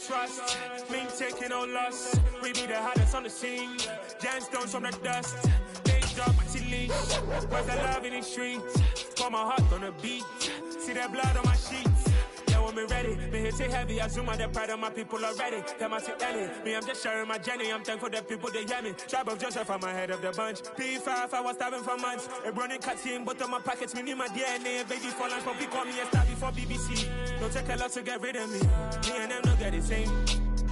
trust. Me taking no loss. We be the hardest on the scene. Gemstones from the dust. They drop till leave. Where's the love in the streets? Pour my heart on the beat. See that blood on my sheets. Yeah, when me ready, me hit it heavy. I zoom out the pride of my people already. Them I sit Ellie. Me, I'm just sharing my journey. I'm thankful that people they hear me. Tribe of Joseph, I'm ahead of the bunch. P5, I was starving for months. A running cutscene, but on my pockets, me need my DNA. Baby for lunch, but call me a star before BBC. Don't take a lot to get rid of me. Me and them don't get the same.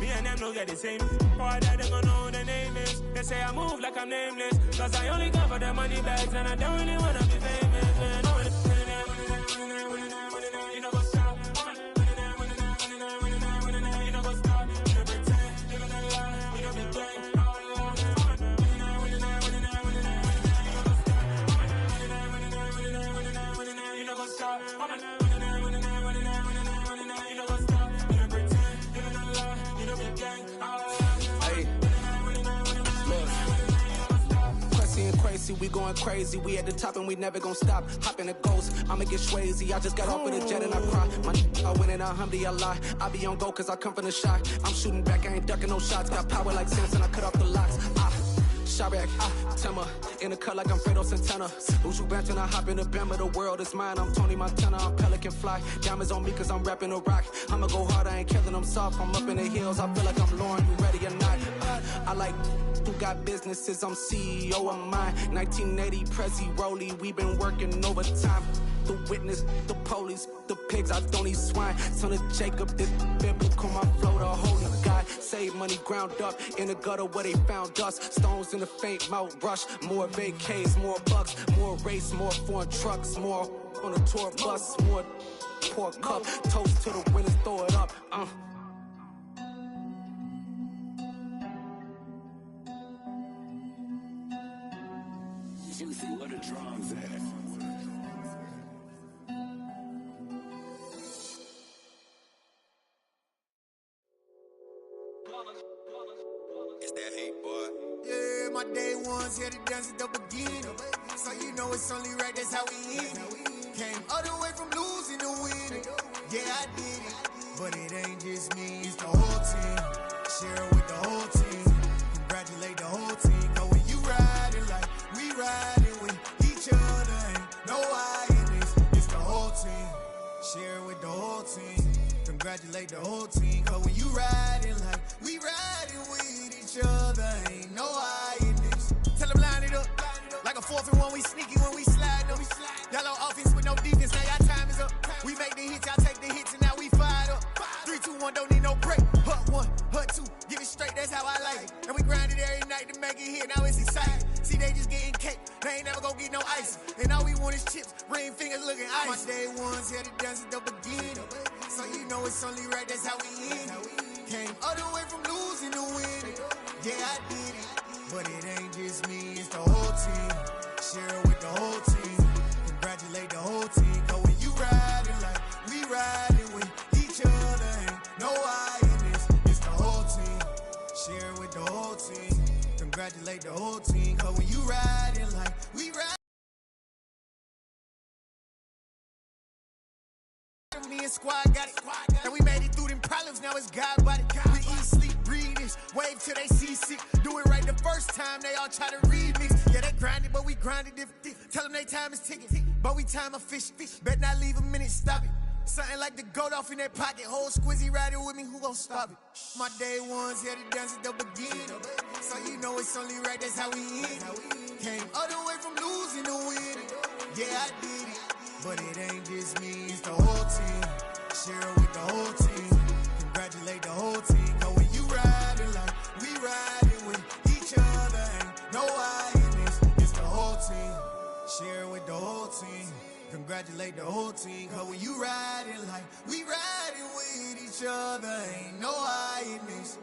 Me and them don't get the same. All that they gonna know who the name is. They say I move like I'm nameless. Cause I only come for the money bags and I don't really wanna be famous, man. You know what's up? You know what's up? You pretend, living a lie. You know be gang. You know what's up? We going crazy, we at the top and we never gonna stop. Hop in a ghost, I'ma get swayzy. I just got off with a jet and I cry. I win in a Humvee, I lie. I be on go cause I come from the shot. I'm shooting back, I ain't ducking no shots. Got power like Samson, I cut off the locks. Chirac, Timmer, in the cut like I'm Fredo Santana. Who's you bench and I hop in the Bama, the world is mine. I'm Tony Montana, I'm Pelican Fly. Diamonds on me cause I'm rapping a rock. I'ma go hard, I ain't killing them soft. I'm up in the hills, I feel like I'm Lauren, you ready or not? I like who got businesses, I'm CEO of mine. 1980 Prezi Rolly, we been working overtime. The witness, the police, the pigs, I don't eat swine. Son of Jacob, this biblical, my flow, the holy God. Save money ground up in the gutter where they found us. Stones in the faint mouth rush. More vacays, more bucks, more race, more foreign trucks, more on a tour bus, more pour cup. Toast to the winners, throw it up. Juicy, where the drums at? It's that hate, boy. Yeah, my day ones here to dance at the beginning. So you know it's only right, that's how we end it. Came all the way from losing to winning. Yeah, I did it. But it ain't just me, it's the whole team. Share it with the whole team. Congratulate the whole team. Cause when you riding like we riding with each other, ain't no I in this. It's the whole team. Share it with the whole team. Congratulate the whole team. Cause when you riding like we riding with each other, ain't no I in this. Tell them line it up. Like a 4th and 1, we sneaky when we slide them. Yellow offense with no defense, now y'all time is up. We make the hits, y'all take the hits, and now we fired up. 3, 2, 1, don't need no break. Hut 1, hut 2, give it straight, that's how I like it. And we grind it every night to make it hit, now it's exciting. See, they just getting cake, they ain't never gonna get no ice. And all we want is chips, ring fingers looking ice. My day ones here to dance at the beginning. So you know it's only right, that's how we end it. Came all the way from losing to winning. Yeah, I did it. But it ain't just me, it's the whole team. Share it with the whole team. Congratulate the whole team. Cause when you riding like we riding with each other, ain't no I in this. It's the whole team. Share it with the whole team. Congratulate the whole team. Cause when you riding like we riding. Me and squad got it. And we made it through them problems, now it's God body. We eat, sleep, breathe this. Wave till they seasick. Do it right the first time, they all try to remix. Yeah, they grinded, but we grinded different. Tell them they time is ticking. But we time a fish. Bet not leave a minute, stop it. Something like the goat off in their pocket. Whole squizzy riding with me, who gon' stop it? My day ones here to dance at the beginning. So you know it's only right, that's how we end it. Came all the way from losing to winning. Yeah, I did it. But it ain't just me, it's the whole team. Share it with the whole team. Congratulate the whole team. Cause when you riding like we riding with each other, ain't no I in this. It's the whole team. Share it with the whole team. Congratulate the whole team. Cause when you riding like we riding with each other, ain't no I in this.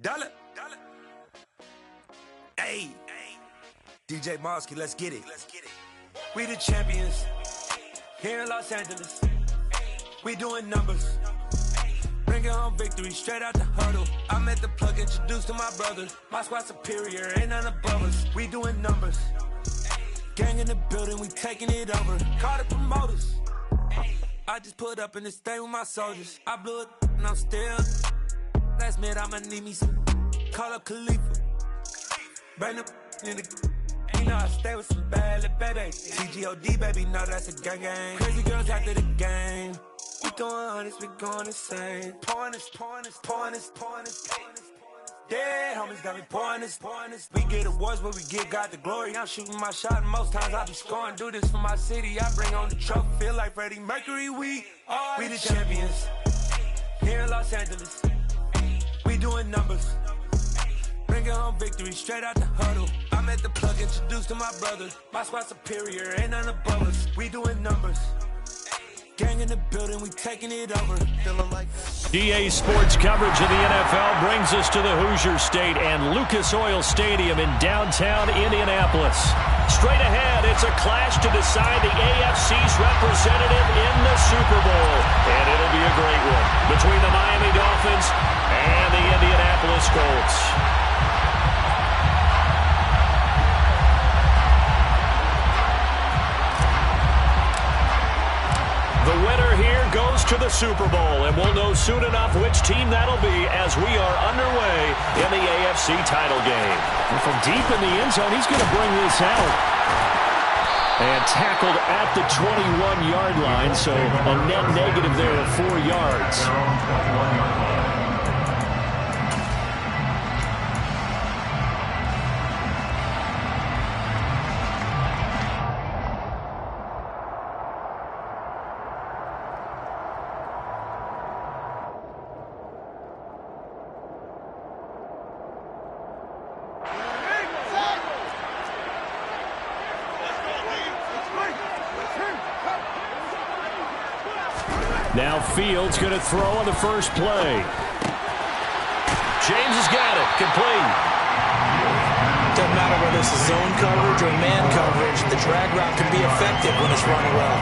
Dollar. Hey. DJ Mosky, let's get it. We the champions here in Los Angeles. We doing numbers. Bringing home victory straight out the huddle. I met the plug, introduced to my brother. My squad superior, ain't none above us. We doing numbers. Gang in the building, we taking it over. Call the promoters. I just put up in this thing with my soldiers. I blew it and I'm still. Last minute I'ma need me some. Call up Khalifa. Bring them in the. You know I stay with some bad little baby. TGOD baby, know that's a gang gang. Crazy girls after the game. We throwing hundreds, we going insane. Pouring this. Yeah, homies got me pouring this. We get awards, but we give God the glory. I'm shooting my shot, and most times I be scoring. Do this for my city, I bring on the trophy. Feel like Freddie Mercury, we the champions. Here in Los Angeles, we doing numbers. Bringing home victory straight out the huddle. I met the plug, introduced to my brother. My squad superior, ain't none above us. We doing numbers. Gang in the building, we taking it over. Feeling like DA Sports coverage of the NFL brings us to the Hoosier State and Lucas Oil Stadium in downtown Indianapolis. Straight ahead, it's a clash to decide the AFC's representative in the Super Bowl. And it'll be a great one between the Miami Dolphins and the Indianapolis Colts. The winner here goes to the Super Bowl, and we'll know soon enough which team that'll be as we are underway in the AFC title game. And from deep in the end zone, he's going to bring this out. And tackled at the 21-yard line, so a net negative there of 4 yards. Now Fields going to throw on the first play. James has got it. Complete. Doesn't matter whether it's zone coverage or man coverage, the drag route can be effective when it's run well.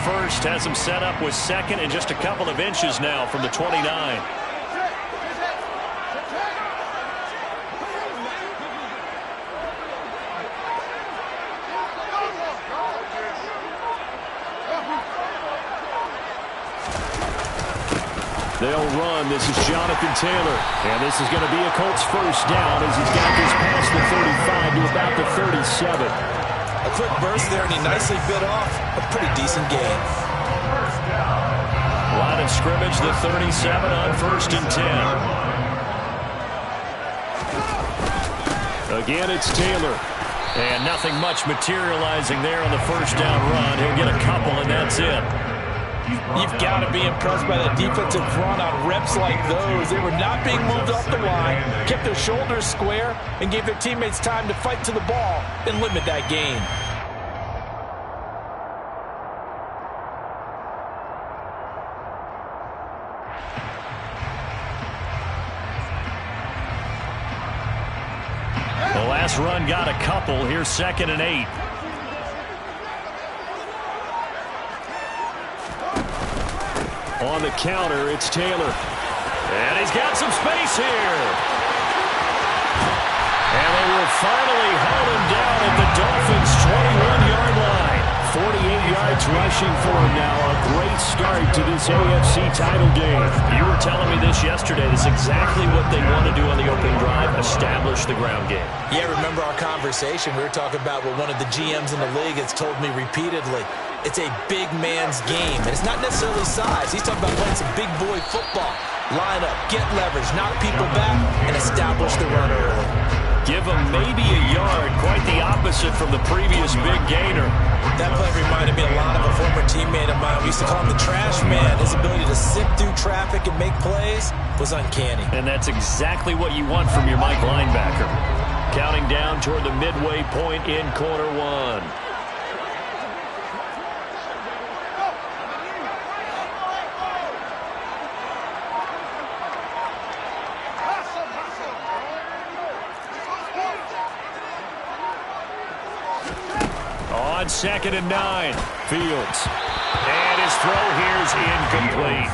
First has him set up with second and just a couple of inches now from the 29. They'll run. This is Jonathan Taylor. And this is going to be a Colts first down as he's got this past the 35 to about the 37. A quick burst there, and he nicely bit off a pretty decent gain. Line of scrimmage, the 37 on 1st and 10. Again, it's Taylor. And nothing much materializing there on the first down run. He'll get a couple, and that's it. You've got to be impressed by the defensive front on reps like those. They were not being moved off the line, kept their shoulders square, and gave their teammates time to fight to the ball and limit that gain. The last run got a couple. Here's 2nd and 8. On the counter, it's Taylor. And he's got some space here. And they will finally hold him down at the Dolphins' 21-yard line. 48 yards rushing for him now. A great start to this AFC title game. You were telling me this yesterday. This is exactly what they want to do on the opening drive, establish the ground game. Yeah, remember our conversation. We were talking about what one of the GMs in the league has told me repeatedly. It's a big man's game, and it's not necessarily size. He's talking about playing some big boy football. Line up, get leverage, knock people back, and establish the run early. Give him maybe a yard, quite the opposite from the previous big gainer. That play reminded me a lot of a former teammate of mine. We used to call him the trash man. His ability to sift through traffic and make plays was uncanny. And that's exactly what you want from your Mike linebacker. Counting down toward the midway point in quarter one. On 2nd and 9, Fields. And his throw here is incomplete.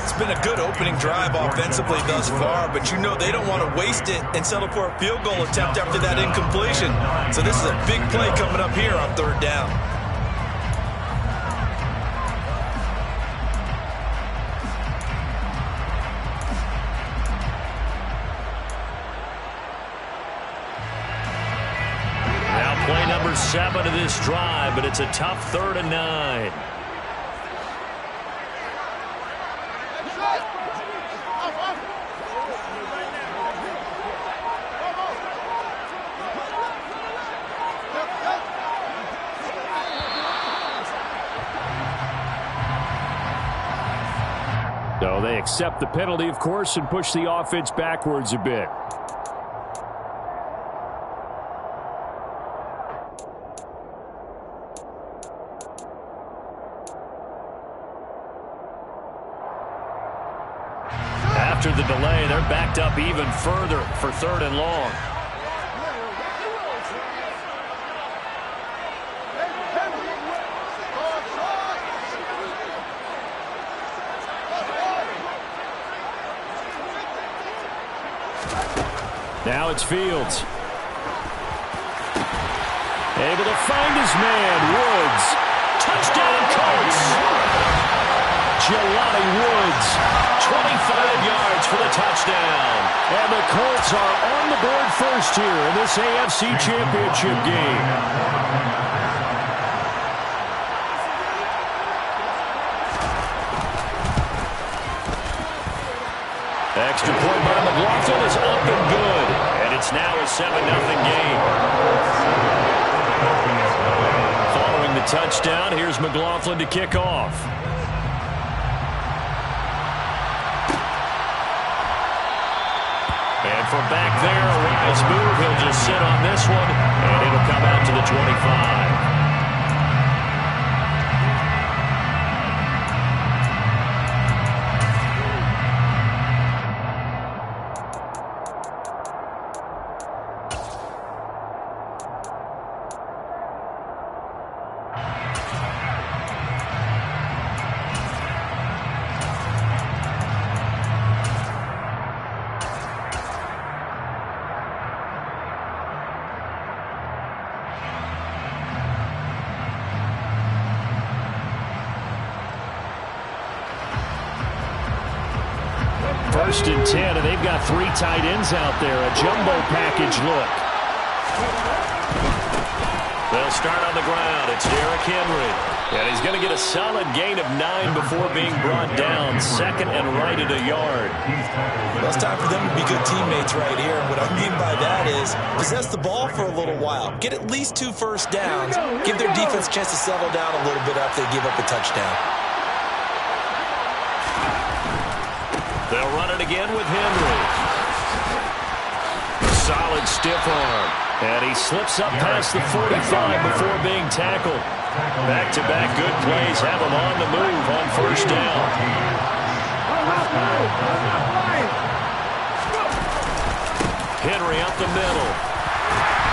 It's been a good opening drive offensively thus far, but you know they don't want to waste it and settle for a field goal attempt after that incompletion. So this is a big play coming up here on 3rd down. Play number 7 of this drive, but it's a tough 3rd and 9. So they accept the penalty, of course, and push the offense backwards a bit. After the delay, they're backed up even further for 3rd and long. Now it's Fields. Able to find his man, Woods. Touchdown, Colts. Jelani Woods, 25 yards for the touchdown. And the Colts are on the board first here in this AFC Championship game. Extra point by McLaughlin is up and good. And it's now a 7-0 game. Following the touchdown, here's McLaughlin to kick off. And from back there, a wise move. He'll just sit on this one, and it'll come out to the 25. First and 10, and they've got 3 tight ends out there. A jumbo package look. They'll start on the ground. It's Derrick Henry. And he's going to get a solid gain of 9 before being brought down. 2nd and right at a yard. Well, it's time for them to be good teammates right here. And what I mean by that is possess the ball for a little while. Get at least 2 first downs. Give their defense a chance to settle down a little bit after they give up a touchdown. They'll run it again with Henry. Solid stiff arm. And he slips up past the 45 before being tackled. Back-to-back good plays have him on the move on first down. Henry up the middle.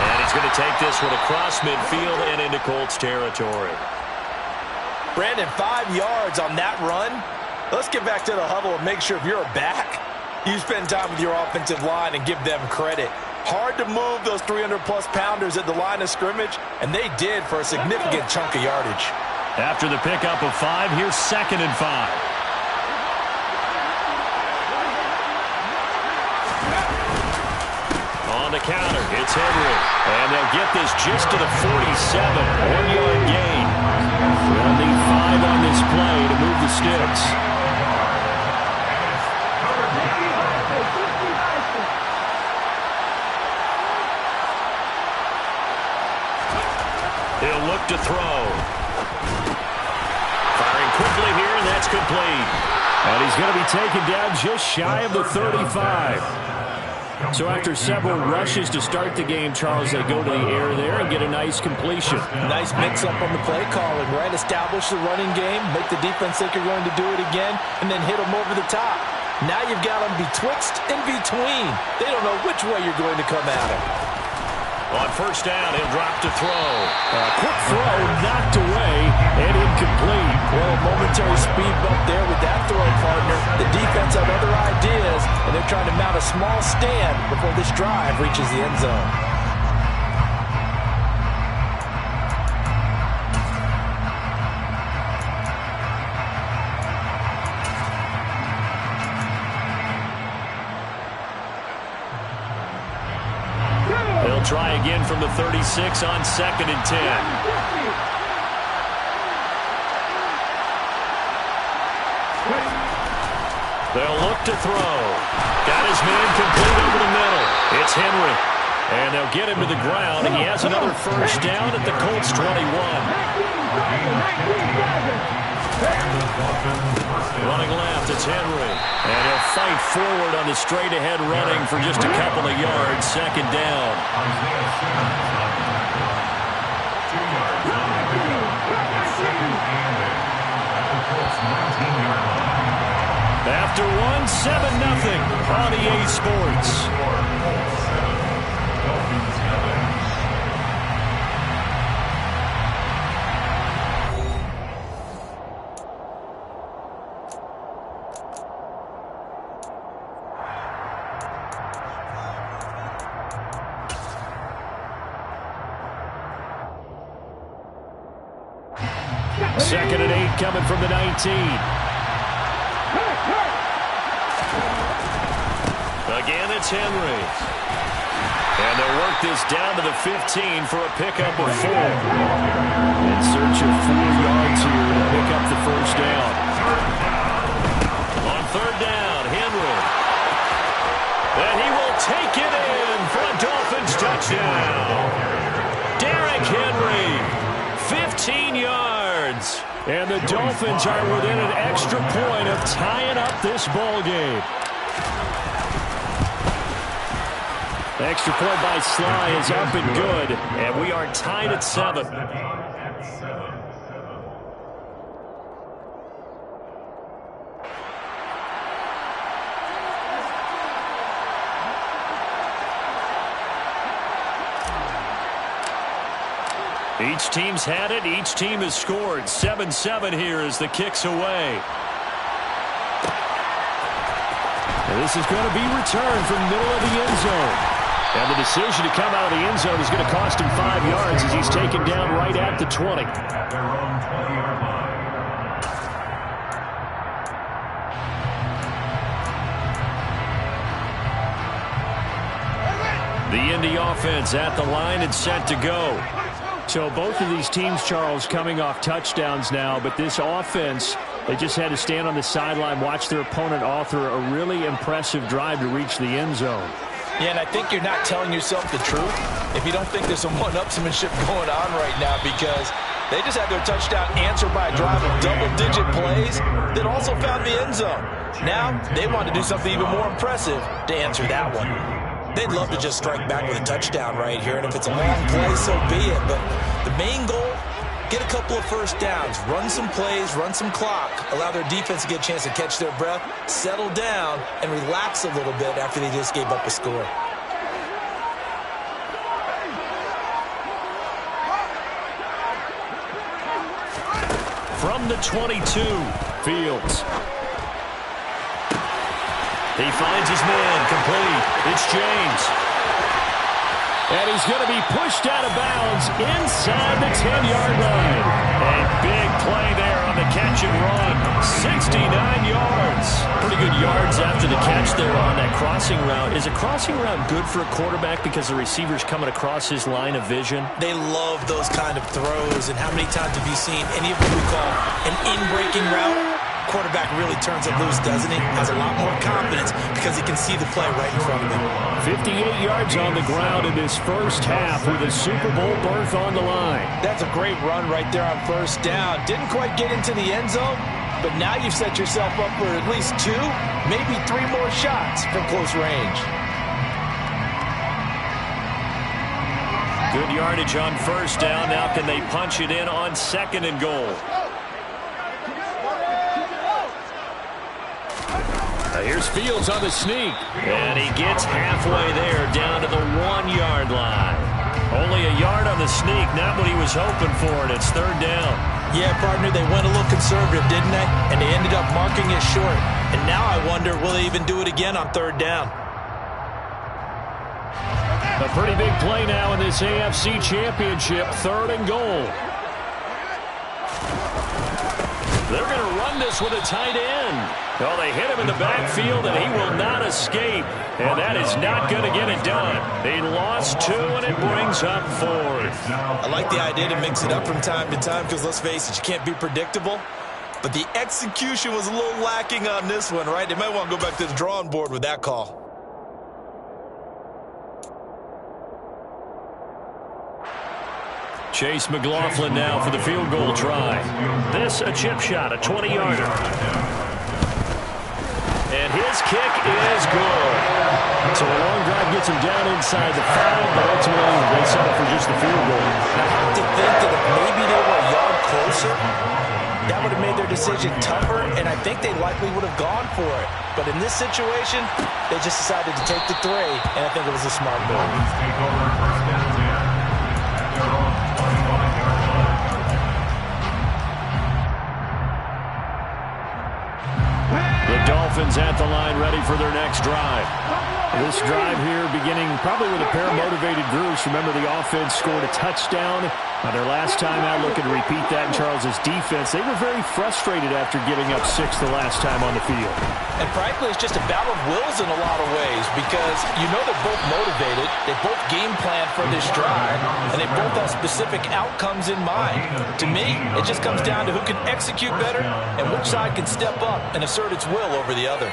And he's going to take this one across midfield and into Colts territory. Brandon, 5 yards on that run. Let's get back to the huddle and make sure if you're a back, you spend time with your offensive line and give them credit. Hard to move those 300-plus pounders at the line of scrimmage, and they did for a significant chunk of yardage. After the pickup of 5, here's 2nd and 5. On the counter, it's Henry. And they'll get this just to the 47. 1-yard gain. They'll need 5 on this play to move the sticks. He'll look to throw. Firing quickly here, and that's complete. And he's going to be taken down just shy of the 35. So after several rushes to start the game, Charles, they go to the air there and get a nice completion. Nice mix-up on the play calling, right? Establish the running game, make the defense think you're going to do it again, and then hit them over the top. Now you've got them betwixt and between. They don't know which way you're going to come at them. On first down, he'll drop to throw. Quick throw, knocked away, and incomplete. Well, a momentary speed bump there with that throw, partner. The defense had other ideas, and they're trying to mount a small stand before this drive reaches the end zone. They'll try again from the 36 on 2nd and 10. They'll look to throw. Got his man complete over the middle. It's Henry. And they'll get him to the ground. He has another first down at the Colts 21. Running left, it's Henry. And he'll fight forward on the straight-ahead running for just a couple of yards. 2nd down. After one, 7-0 on EA Sports. Second and 8 coming from the 19. Again, it's Henry. And they'll work this down to the 15 for a pickup of 4. In search of 4 yards here to pick up the first down. On 3rd down, Henry. And he will take it in for a Dolphins touchdown. Derrick Henry, 15 yards. And the Dolphins are within an extra point of tying up this ball game. The extra point by Sly is up and good, and we are tied at 7. Each team's had it. Each team has scored. 7-7 here as the kick's away. And this is going to be returned from middle of the end zone. And the decision to come out of the end zone is going to cost him 5 yards as he's taken down right at the 20. The Indy offense at the line and set to go. So both of these teams, Charles, coming off touchdowns now, but this offense, they just had to stand on the sideline, watch their opponent author a really impressive drive to reach the end zone. Yeah, and I think you're not telling yourself the truth if you don't think there's some one-upsmanship going on right now, because they just had their touchdown answered by a drive of double-digit plays that also found the end zone. Now they want to do something even more impressive to answer that one. They'd love to just strike back with a touchdown right here, and if it's a long play, so be it. But the main goal, get a couple of first downs, run some plays, run some clock, allow their defense to get a chance to catch their breath, settle down, and relax a little bit after they just gave up a score. From the 22, Fields. He finds his man complete. It's James. And he's going to be pushed out of bounds inside the 10-yard line. A big play there on the catch and run. 69 yards. Pretty good yards after the catch there on that crossing route. Is a crossing route good for a quarterback because the receiver's coming across his line of vision? They love those kind of throws. And how many times have you seen any of what we call an in-breaking route? Quarterback really turns it loose, doesn't he? Has a lot more confidence because he can see the play right in front of him. 58 yards on the ground in this first half with a Super Bowl berth on the line. That's a great run right there on first down. Didn't quite get into the end zone, but now you've set yourself up for at least 2, maybe 3 more shots from close range. Good yardage on first down. Now can they punch it in on 2nd and goal? Here's Fields on the sneak. And he gets halfway there down to the 1-yard line. Only a yard on the sneak. Not what he was hoping for, and it's 3rd down. Yeah, partner, they went a little conservative, didn't they? And they ended up marking it short. And now I wonder, will they even do it again on 3rd down? A pretty big play now in this AFC Championship. 3rd and goal. They're going to run this with a tight end. Well, they hit him in the backfield, and he will not escape. And that is not going to get it done. They lost 2, and it brings up 4th. I like the idea to mix it up from time to time because, let's face it, you can't be predictable. But the execution was a little lacking on this one, right? They might want to go back to the drawing board with that call. Chase McLaughlin now for the field goal try. This a chip shot, a 20-yarder. And his kick is good. So a long drive gets him down inside the 5, but ultimately they settle for just the field goal. I have to think that if maybe they were a yard closer, that would have made their decision tougher, and I think they likely would have gone for it. But in this situation, they just decided to take the 3, and I think it was a smart move. Dolphins at the line, ready for their next drive. This drive here beginning probably with a pair of motivated groups. Remember, the offense scored a touchdown. Their last time out, looking to repeat that in Charles's defense. They were very frustrated after giving up 6 the last time on the field. And frankly, it's just a battle of wills in a lot of ways because you know they're both motivated. They both game plan for this drive, and they both have specific outcomes in mind. To me, it just comes down to who can execute better and which side can step up and assert its will over the other.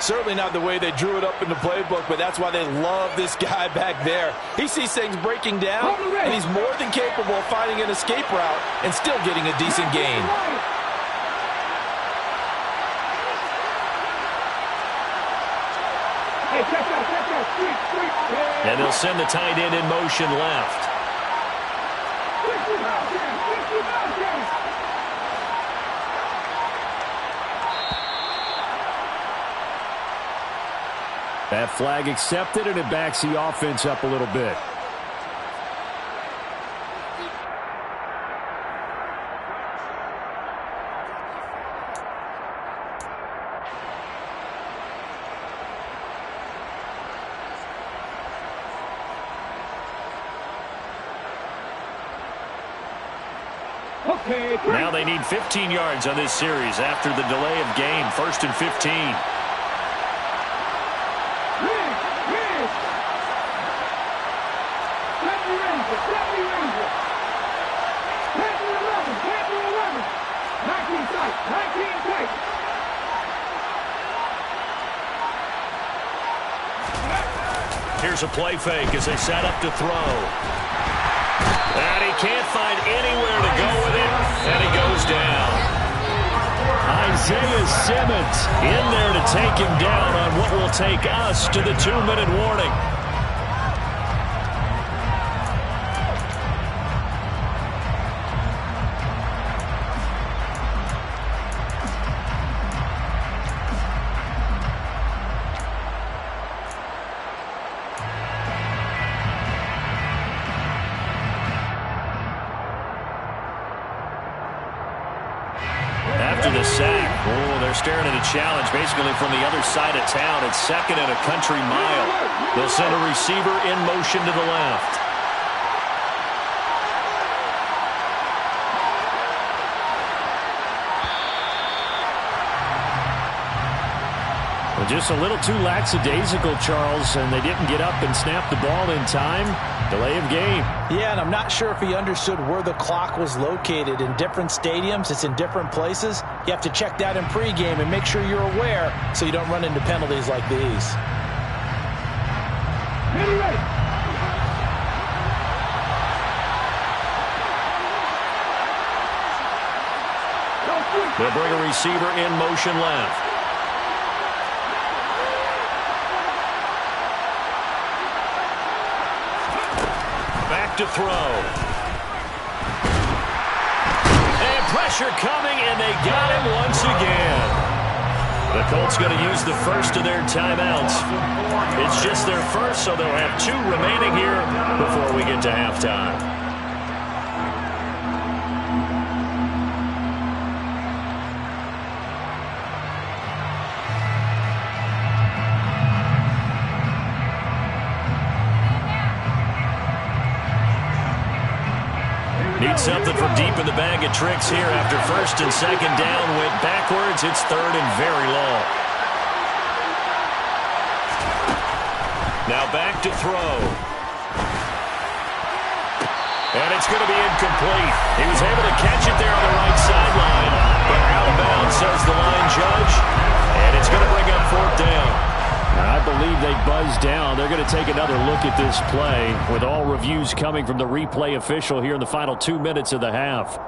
Certainly not the way they drew it up in the playbook, but that's why they love this guy back there. He sees things breaking down, and he's more than capable of finding an escape route and still getting a decent gain. And they'll send the tight end in motion left. That flag accepted, and it backs the offense up a little bit. Now they need 15 yards on this series after the delay of game. 1st and 15. Here's a play fake as they set up to throw. And he can't find anywhere to go with it, and he goes down. Isaiah Simmons in there to take him down on what will take us to the 2-minute warning. Staring at a challenge basically from the other side of town. It's 2nd and a country mile. They'll send a receiver in motion to the left. Well, just a little too lackadaisical, Charles, and they didn't get up and snap the ball in time. Delay of game. Yeah, and I'm not sure if he understood where the clock was located. In different stadiums, it's in different places. You have to check that in pregame and make sure you're aware so you don't run into penalties like these. They'll bring a receiver in motion left. back to throw. And pressure coming, and they got him once again. The Colts going to use the first of their timeouts. It's just their first, so they'll have 2 remaining here before we get to halftime. Need something from deep in the bag of tricks here after first and second down went backwards. It's third and very long. Now back to throw. And it's going to be incomplete. He was able to catch it there on the right sideline, but out of bounds, says the line judge. And it's going to bring up 4th down. I believe they buzzed down. They're going to take another look at this play with all reviews coming from the replay official here in the final 2 minutes of the half.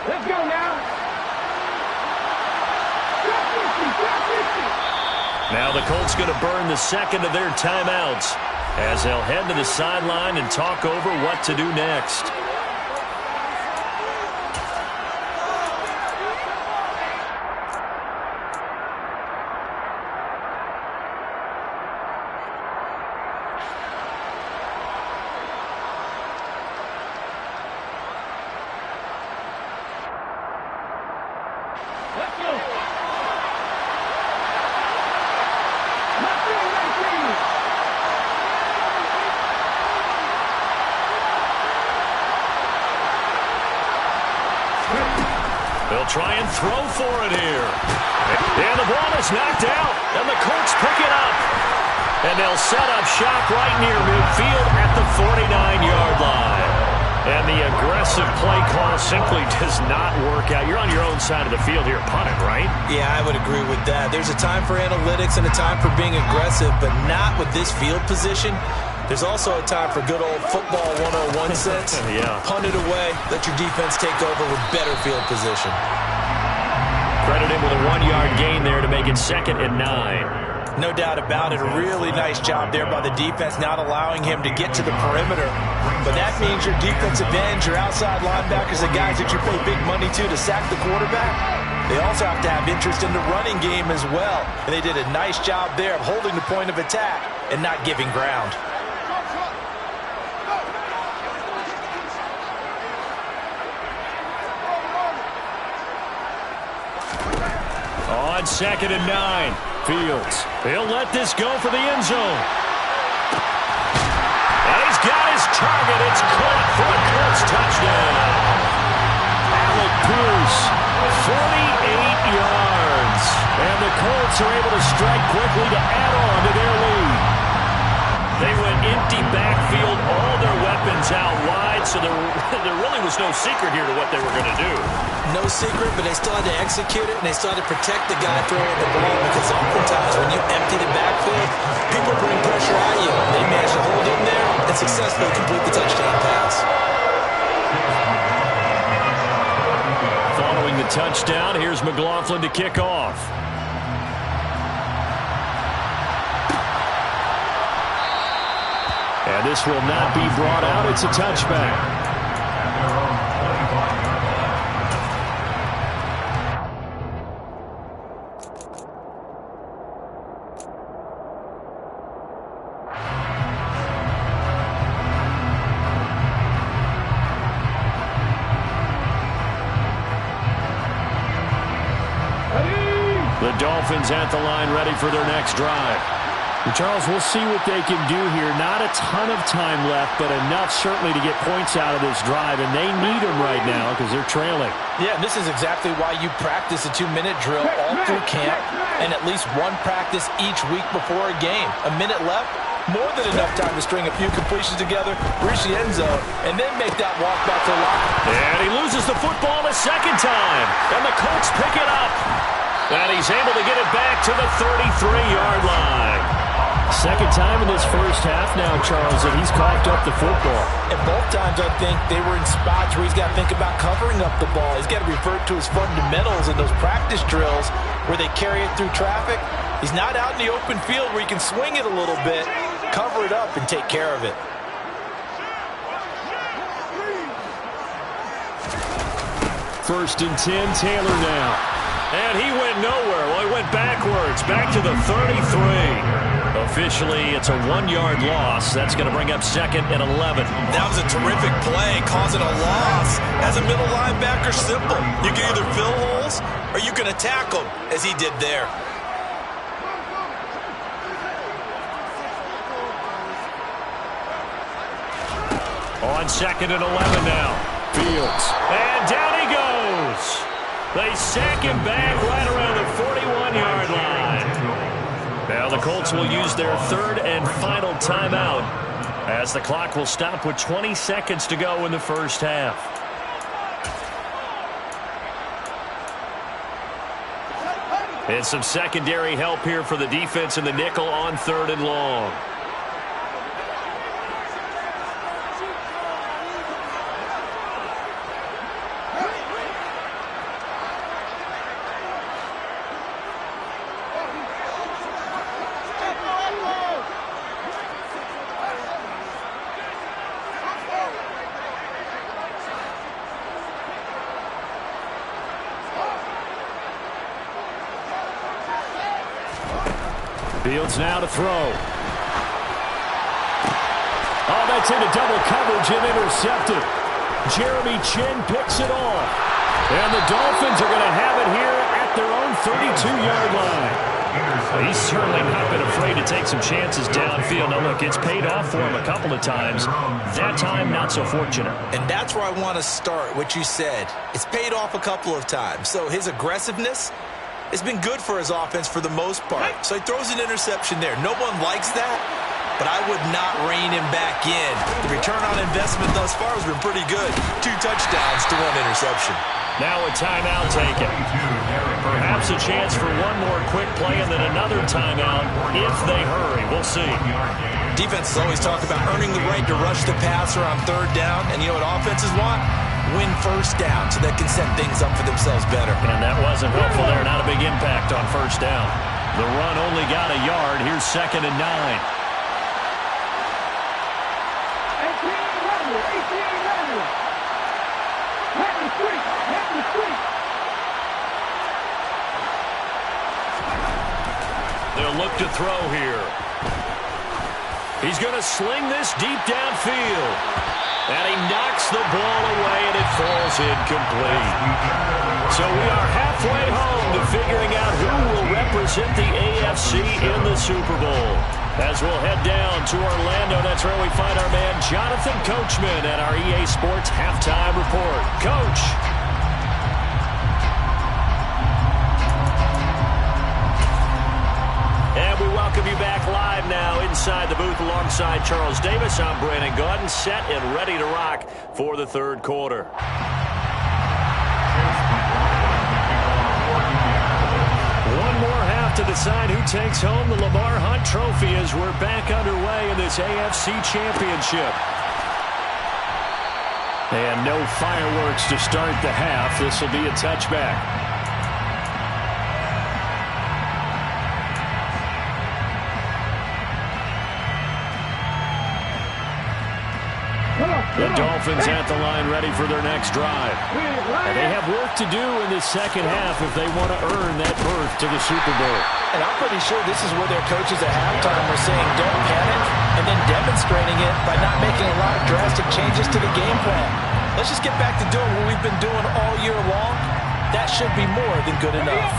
Let's go now. Now the Colts going to burn the second of their timeouts as they'll head to the sideline and talk over what to do next. They'll try and throw for it here. And the ball is knocked out, and the Colts pick it up. And they'll set up shop right near midfield at the 49-yard line. And the aggressive play call simply does not work out. You're on your own side of the field here, punting, right? Yeah, I would agree with that. There's a time for analytics and a time for being aggressive, but not with this field position. There's also a time for good old football 101 sense. Yeah. Punt it away, let your defense take over with better field position. Credit him with a 1-yard gain there to make it 2nd and 9. No doubt about it. A really nice job there by the defense, not allowing him to get to the perimeter. But that means your defensive ends, your outside linebackers, the guys that you pay big money to sack the quarterback, they also have to have interest in the running game as well. And they did a nice job there of holding the point of attack and not giving ground. On 2nd and 9, Fields. He'll let this go for the end zone. And he's got his target. It's caught for a Colts touchdown. Alec Pierce, 48 yards. And the Colts are able to strike quickly to add on to their lead. They went empty backfield, all their weapons out wide, so there really was no secret here to what they were going to do. No secret, but they still had to execute it, and they still had to protect the guy throwing the ball, because oftentimes when you empty the backfield, people bring pressure at you. They managed to hold in there and successfully complete the touchdown pass. Following the touchdown, here's McLaughlin to kick off. And this will not be brought out. It's a touchback. The Dolphins at the line, ready for their next drive. Charles, we'll see what they can do here. Not a ton of time left, but enough certainly to get points out of this drive, and they need them right now because they're trailing. Yeah, and this is exactly why you practice a 2-minute drill all through camp and at least one practice each week before a game. A minute left, more than enough time to string a few completions together, reach the end zone, and then make that walk back to the line. And And he loses the football a second time. And the Colts pick it up. And he's able to get it back to the 33-yard line. Second time in this first half now, Charles, that he's coughed up the football. And both times, I think, they were in spots where he's got to think about covering up the ball. He's got to revert to his fundamentals in those practice drills where they carry it through traffic. He's not out in the open field where he can swing it a little bit, cover it up, and take care of it. First and 10, Taylor now. And he went nowhere. Well, he went backwards, back to the 33. Officially, it's a 1-yard loss. That's going to bring up second and 11. That was a terrific play, causing a loss. As a middle linebacker, simple. You can either fill holes or you can attack them, as he did there. On second and 11 now. Fields. And down he goes. They sack him back right around the 41-yard line. Now the Colts will use their third and final timeout as the clock will stop with 20 seconds to go in the first half. And some secondary help here for the defense in the nickel on third and long. Fields now to throw. Oh, that's into double coverage and intercepted. Jeremy Chin picks it off. And the Dolphins are going to have it here at their own 32-yard line. He's certainly not been afraid to take some chances downfield. Now, look, it's paid off for him a couple of times. That time, not so fortunate. And that's where I want to start, what you said. It's paid off a couple of times. So his aggressiveness, it's been good for his offense for the most part. So he throws an interception there. No one likes that, but I would not rein him back in. The return on investment thus far has been pretty good. 2 touchdowns to 1 interception. Now a timeout taken. Perhaps a chance for one more quick play and then another timeout if they hurry. We'll see. Defenses always talk about earning the right to rush the passer on third down. And you know what offenses want? Win first down so they can set things up for themselves better. And that wasn't helpful there. Not a big impact on first down. The run only got a yard. Here's second and 9. They'll look to throw here. He's going to sling this deep downfield. And he knocks the ball away, and it falls incomplete. So we are halfway home to figuring out who will represent the AFC in the Super Bowl. As we'll head down to Orlando, that's where we find our man Jonathan Coachman at our EA Sports Halftime Report. Coach. And we welcome you back live now inside the booth alongside Charles Davis. I'm Brandon Gaudin, set and ready to rock for the third quarter. One more half to decide who takes home the Lamar Hunt Trophy as we're back underway in this AFC Championship. And no fireworks to start the half. This will be a touchback. The Dolphins at the line ready for their next drive. And they have work to do in this second half if they want to earn that berth to the Super Bowl. And I'm pretty sure this is where their coaches at halftime were saying don't panic and then demonstrating it by not making a lot of drastic changes to the game plan. Let's just get back to doing what we've been doing all year long. That should be more than good enough.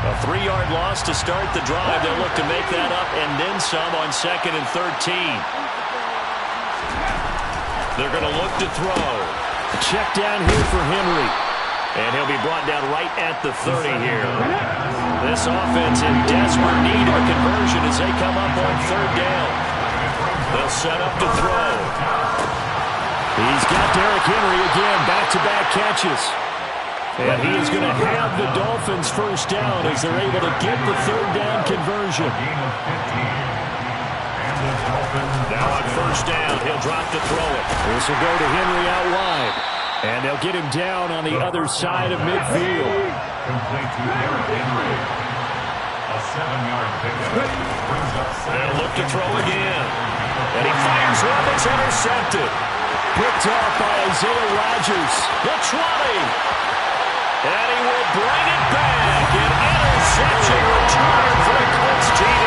A 3-yard loss to start the drive. They'll look to make that up and then some on second and 13. They're going to look to throw. Check down here for Henry. And he'll be brought down right at the 30 here. This offense in desperate need of a conversion as they come up on third down. They'll set up to throw. He's got Derrick Henry again, back-to-back catches. And he is going to have the Dolphins first down as they're able to get the third down conversion. Now on first down, he'll drop to throw it. This will go to Henry out wide. And they'll get him down on the other side of midfield. Complete to Derrick Henry. A 7-yard pickup. They'll look to throw again. And he fires one that's intercepted. Picked off by Isaiah Rodgers. The 20. And he will bring it back. An interception return for the Colts TD.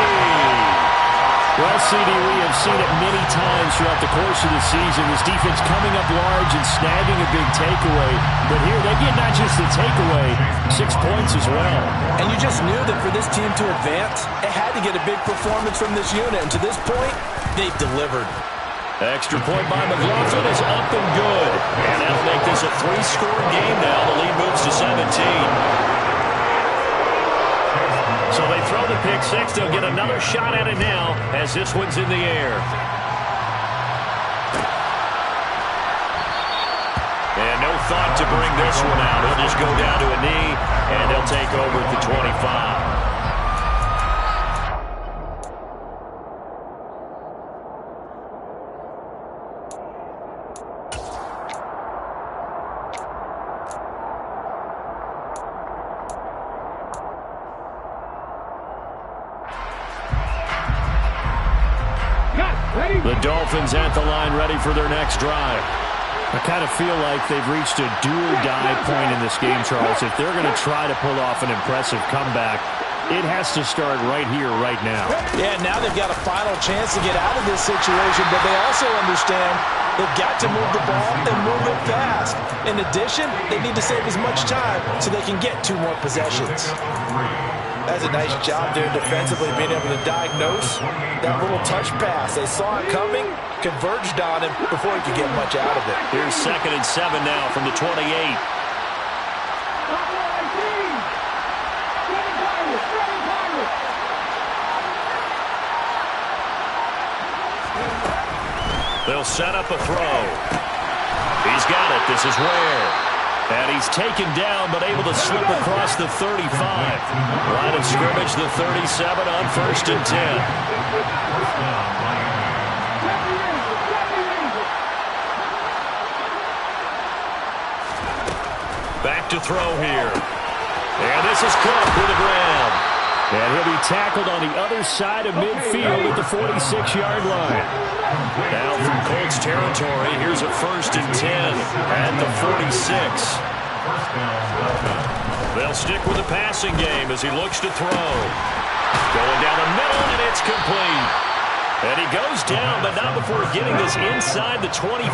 Well, CD, we have seen it many times throughout the course of the season. This defense coming up large and snagging a big takeaway. But here they get not just the takeaway, 6 points as well. And you just knew that for this team to advance, it had to get a big performance from this unit. And to this point, they've delivered. Extra point by McLaughlin is up and good. And that'll make this a 3-score game now. The lead moves to 17. So they throw the pick six. They'll get another shot at it now as this one's in the air. And no thought to bring this one out. He'll just go down to a knee, and they'll take over at the 25. The Dolphins at the line ready for their next drive. I kind of feel like they've reached a do-or-die point in this game, Charles. If they're going to try to pull off an impressive comeback, it has to start right here, right now. Yeah, now they've got a final chance to get out of this situation, but they also understand they've got to move the ball and move it fast. In addition, they need to save as much time so they can get 2 more possessions. That's a nice job there defensively, being able to diagnose that little touch pass. They saw it coming, converged on him before he could get much out of it. Here's 2nd and 7 now from the 28. They'll set up a throw. He's got it. This is Ware. And he's taken down, but able to slip across the 35. Line of scrimmage, the 37 on 1st and 10. Back to throw here. And this is Cook to the ground. And he'll be tackled on the other side of midfield at the 46-yard line. Now from Colts territory, here's a 1st and 10 at the 46. They'll stick with the passing game as he looks to throw. Going down the middle, and it's complete. And he goes down, but not before getting this inside the 25.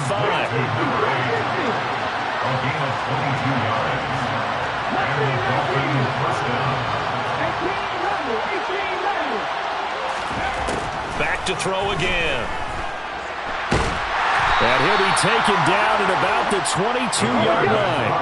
Back to throw again. And he'll be taken down at about the 22-yard line.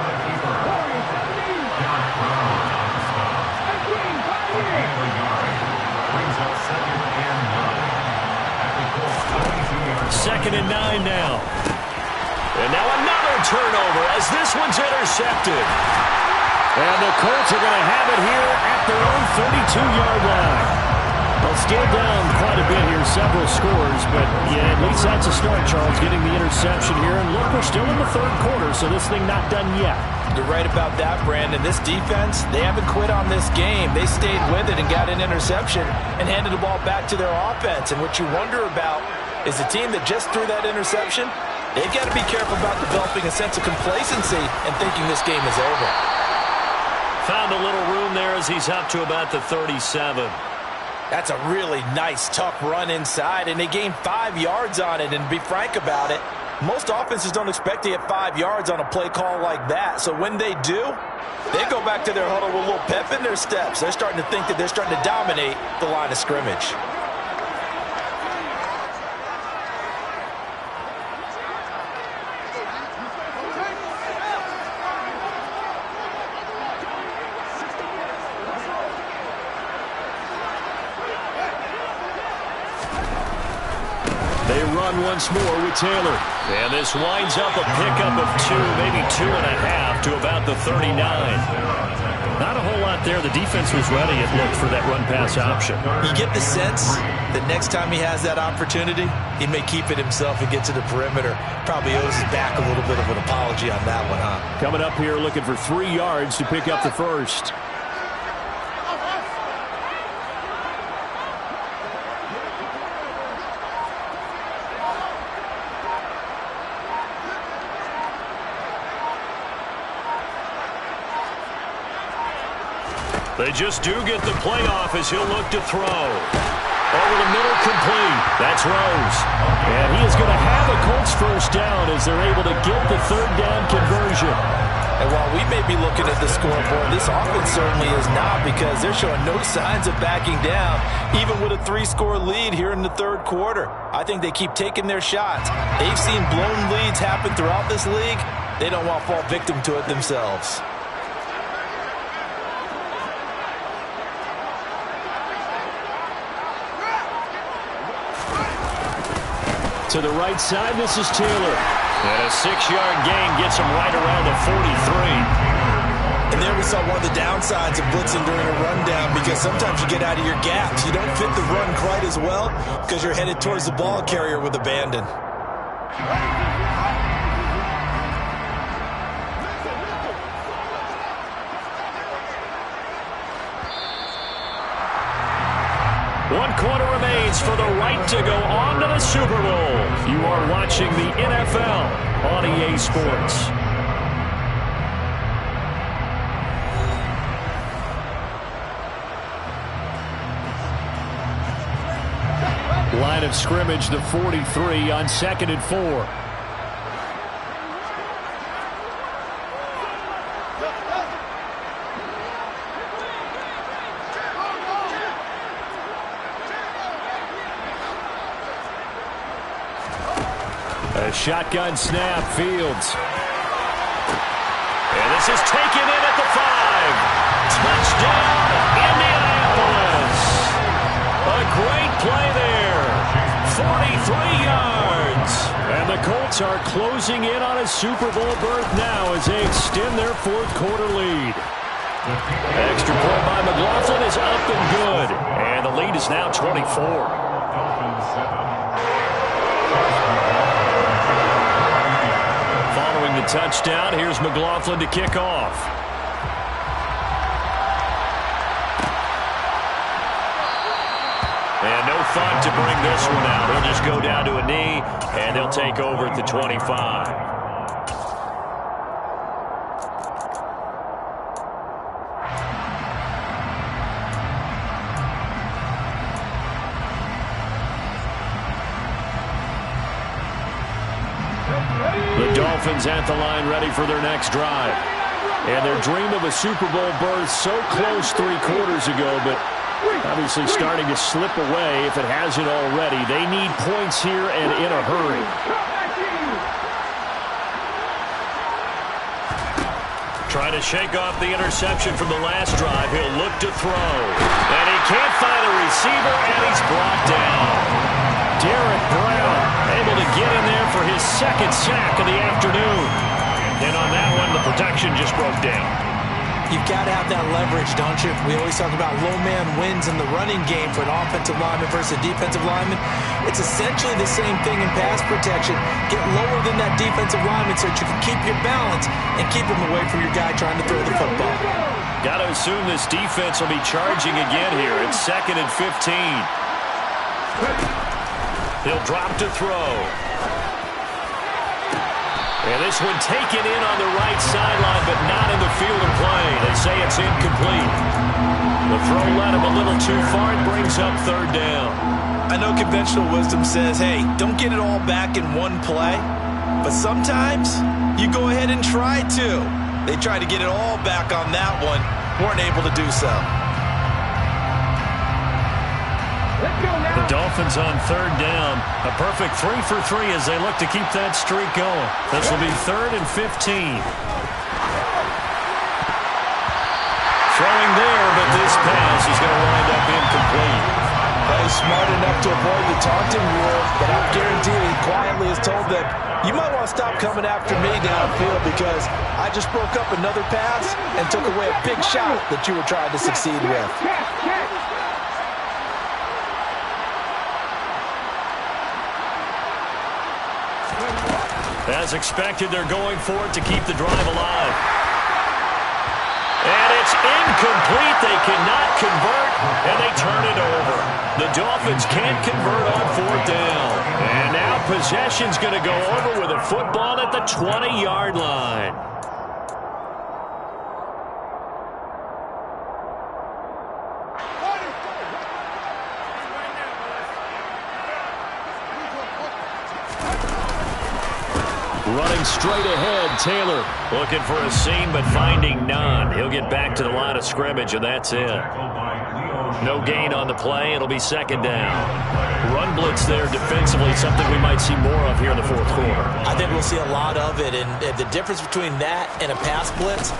Second and 9 now. And now another turnover as this one's intercepted. And the Colts are going to have it here at their own 32-yard line. Well, scaled down quite a bit here, several scores, but yeah, at least that's a start, Charles, getting the interception here. And look, we're still in the 3rd quarter, so this thing not done yet. You're right about that, Brandon. This defense, they haven't quit on this game. They stayed with it and got an interception and handed the ball back to their offense. And what you wonder about is the team that just threw that interception, they've got to be careful about developing a sense of complacency and thinking this game is over. Found a little room there as he's up to about the 37. That's a really nice, tough run inside, and they gained 5 yards on it. And to be frank about it, most offenses don't expect to get 5 yards on a play call like that. So when they do, they go back to their huddle with a little pep in their steps. They're starting to think that they're starting to dominate the line of scrimmage. on once more with Taylor. And this winds up a pickup of 2, maybe 2.5 to about the 39. Not a whole lot there. The defense was ready, it looked, for that run-pass option. You get the sense that next time he has that opportunity, he may keep it himself and get to the perimeter. Probably owes his back a little bit of an apology on that one, huh? Coming up here looking for 3 yards to pick up the first. They just do get the play off as he'll look to throw. Over the middle, complete. That's Rose. And he is going to have a Colts first down as they're able to get the 3rd down conversion. And while we may be looking at the scoreboard, this offense certainly is not, because they're showing no signs of backing down, even with a 3-score lead here in the 3rd quarter. I think they keep taking their shots. They've seen blown leads happen throughout this league. They don't want to fall victim to it themselves. To the right side, this is Taylor. And a 6-yard gain gets him right around the 43. And there we saw one of the downsides of blitzing during a rundown, because sometimes you get out of your gaps. You don't fit the run quite as well because you're headed towards the ball carrier with abandon. One quarter remains for the right to go on to the Super Bowl. You are watching the NFL on EA Sports. Line of scrimmage, the 43 on 2nd and 4. A shotgun snap, Fields. And this is taken in at the 5. Touchdown, Indianapolis. A great play there. 43 yards. And the Colts are closing in on a Super Bowl berth now as they extend their 4th quarter lead. Extra point by McLaughlin is up and good. And the lead is now 24. Following the touchdown, here's McLaughlin to kick off. And no thought to bring this one out. He'll just go down to a knee, and they'll take over at the 25. The Dolphins at the line ready for their next drive. And their dream of a Super Bowl berth so close 3 quarters ago, but obviously starting to slip away if it hasn't already. They need points here and in a hurry. Trying to shake off the interception from the last drive. He'll look to throw. And he can't find a receiver, and he's brought down. Derek Brown able to get in there for his 2nd sack of the afternoon. And on that one, the protection just broke down. You've got to have that leverage, don't you? We always talk about low man wins in the running game for an offensive lineman versus a defensive lineman. It's essentially the same thing in pass protection. Get lower than that defensive lineman so that you can keep your balance and keep him away from your guy trying to throw the football. Got to assume this defense will be charging again here. It's 2nd and 15. He'll drop to throw. And this one taken in on the right sideline, but not in the field of play. They say it's incomplete. The throw led him a little too far and brings up 3rd down. I know conventional wisdom says, hey, don't get it all back in one play. But sometimes you go ahead and try to. They tried to get it all back on that one. Weren't able to do so. The Dolphins on 3rd down. A perfect 3 for 3 as they look to keep that streak going. This will be 3rd and 15. Throwing there, but this pass is going to wind up incomplete. Well, was smart enough to avoid the taunting rule, but I'm guaranteed he quietly has told them, you might want to stop coming after me downfield because I just broke up another pass and took away a big shot that you were trying to succeed with. As expected, they're going for it to keep the drive alive. And it's incomplete. They cannot convert, and they turn it over. The Dolphins can't convert on 4th down. And now possession's going to go over with a football at the 20-yard line. Running straight ahead, Taylor looking for a seam but finding none. He'll get back to the line of scrimmage, and that's it. No gain on the play. It'll be 2nd down. Run blitz there defensively, something we might see more of here in the 4th quarter. I think we'll see a lot of it, and the difference between that and a pass blitz,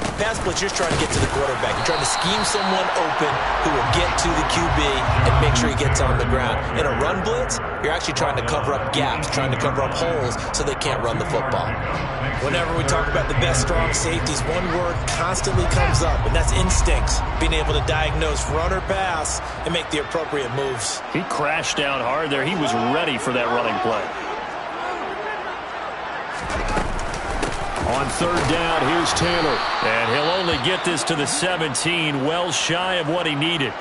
you're trying to get to the quarterback. You're trying to scheme someone open who will get to the QB and make sure he gets on the ground. In a run blitz, you're actually trying to cover up gaps, trying to cover up holes so they can't run the football. Whenever we talk about the best strong safeties, one word constantly comes up, and that's instincts. Being able to diagnose run or pass and make the appropriate moves. He crashed down hard there. He was ready for that running play. On 3rd down, here's Taylor. And he'll only get this to the 17, well shy of what he needed.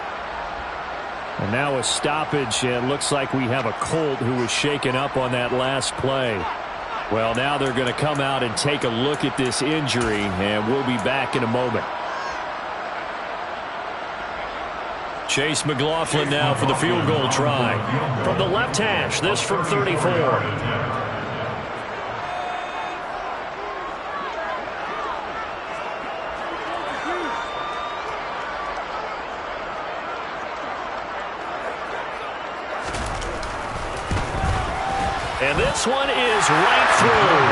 And now a stoppage, and looks like we have a Colt who was shaken up on that last play. Well, now they're going to come out and take a look at this injury, and we'll be back in a moment. Chase McLaughlin now for the field goal try. From the left hash, this from 34. And this one is right through.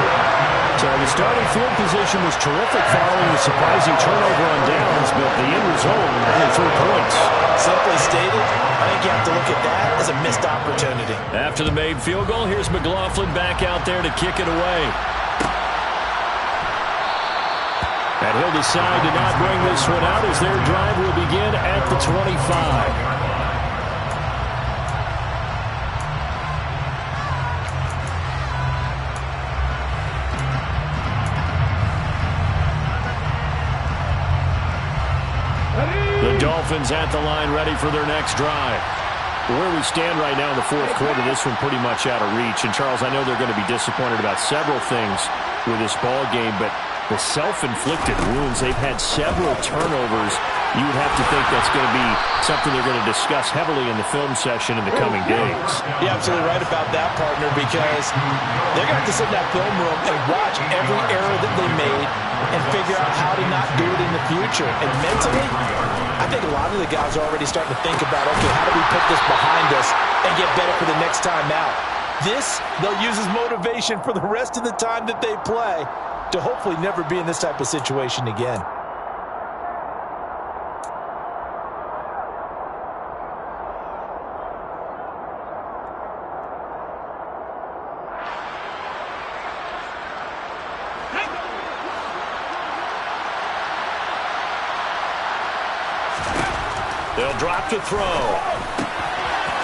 So the starting field position was terrific following the surprising turnover on downs, but the end result, only 3 points. Simply stated, I think you have to look at that as a missed opportunity. After the made field goal, here's McLaughlin back out there to kick it away. And he'll decide to not bring this one out as their drive will begin at the 25. The Dolphins at the line ready for their next drive. Where we stand right now in the 4th quarter, this one pretty much out of reach. And, Charles, I know they're going to be disappointed about several things with this ball game, but the self-inflicted wounds, they've had several turnovers. You would have to think that's going to be something they're going to discuss heavily in the film session in the coming days. You're absolutely right about that, partner, because they're going to have to sit in that film room and watch every error that they made and figure out how to not do it in the future. And mentally, I think a lot of the guys are already starting to think about, okay, how do we put this behind us and get better for the next time out? This, they'll use as motivation for the rest of the time that they play to hopefully never be in this type of situation again. They'll drop to throw.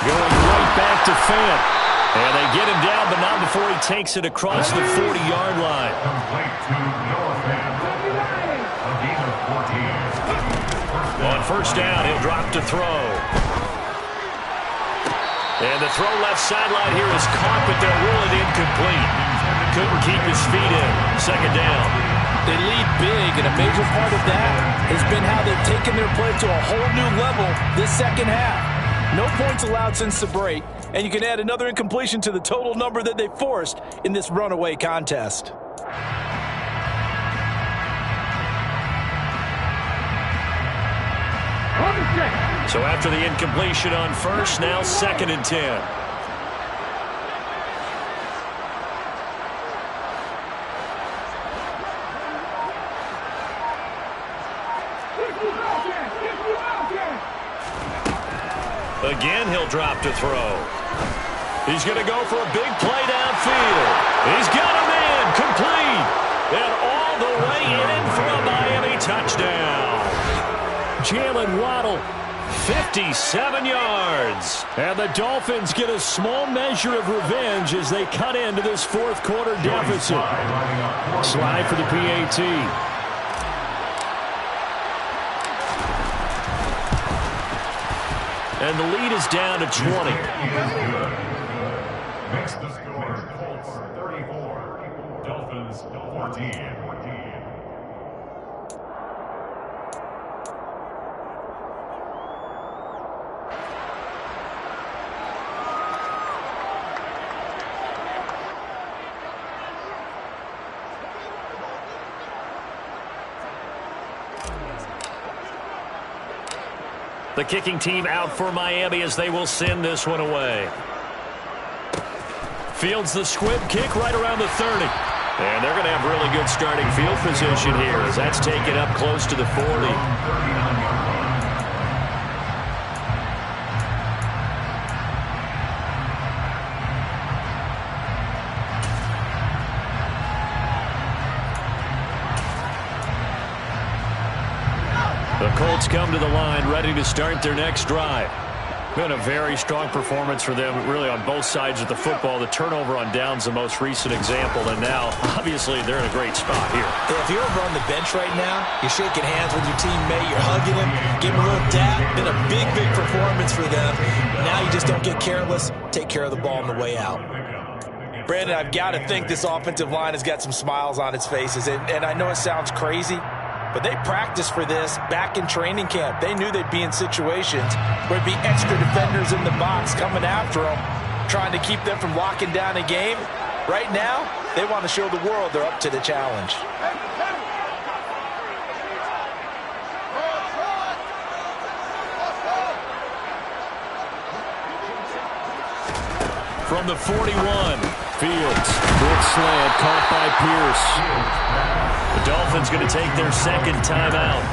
Going right back to Fant. And they get him down, but not before he takes it across the 40-yard line. On 1st down, he'll drop to throw. And the throw left sideline here is caught, but they'll rule it incomplete. Couldn't keep his feet in. 2nd down. They lead big, and a major part of that has been how they've taken their play to a whole new level this 2nd half. No points allowed since the break, and you can add another incompletion to the total number that they forced in this runaway contest. So after the incompletion on 1st, now 2nd and 10. Again, he'll drop to throw. He's going to go for a big play downfield. He's got him in, complete. And all the way in for a Miami touchdown. Jalen Waddle, 57 yards. And the Dolphins get a small measure of revenge as they cut into this fourth quarter deficit. Slide for the PAT. And the lead is down to 20. Makes the score Colts 34, Dolphins 14. The kicking team out for Miami as they will send this one away. Fields the squib kick right around the 30. And they're going to have really good starting field position here as that's taken up close to the 40. The Colts come to the line ready to start their next drive. Been a very strong performance for them, really, on both sides of the football. The turnover on downs, the most recent example, and now, obviously, they're in a great spot here. Yeah, if you're over on the bench right now, you're shaking hands with your teammate, you're hugging him, giving him a little dap. Been a big, big performance for them. Now you just don't get careless. Take care of the ball on the way out. Brandon, I've got to think this offensive line has got some smiles on its faces, and I know it sounds crazy, but they practiced for this back in training camp. They knew they'd be in situations where there'd be extra defenders in the box coming after them, trying to keep them from locking down a game. Right now, they want to show the world they're up to the challenge. From the 41, Fields, good slant, caught by Pierce. The Dolphins going to take their second timeout.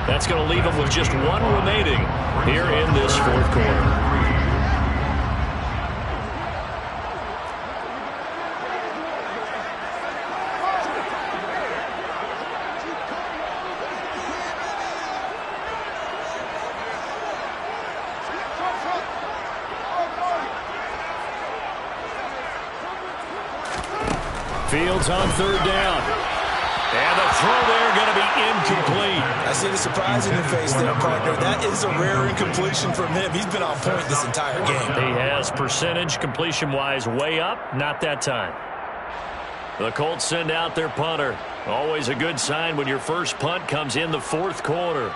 That's going to leave them with just one remaining here in this fourth quarter. Fields on third down. And the throw there going to be incomplete. I see the surprise in your face there, partner. That is a rare incompletion from him. He's been on point this entire game. He has percentage completion-wise way up. Not that time. The Colts send out their punter. Always a good sign when your first punt comes in the fourth quarter.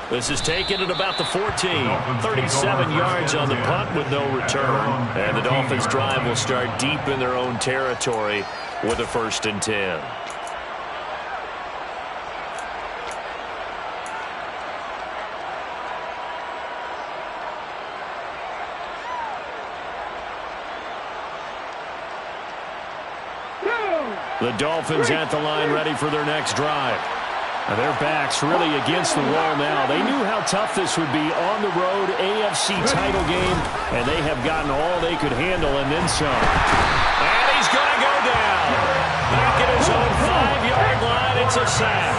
This is taken at about the 14. 37 yards on the punt with no return. And the Dolphins drive will start deep in their own territory with a 1st and 10. The Dolphins at the line ready for their next drive. Their backs really against the wall now. They knew how tough this would be on the road, AFC title game, and they have gotten all they could handle and then some. And he's going to go down. Back at his own 5-yard line, it's a sack.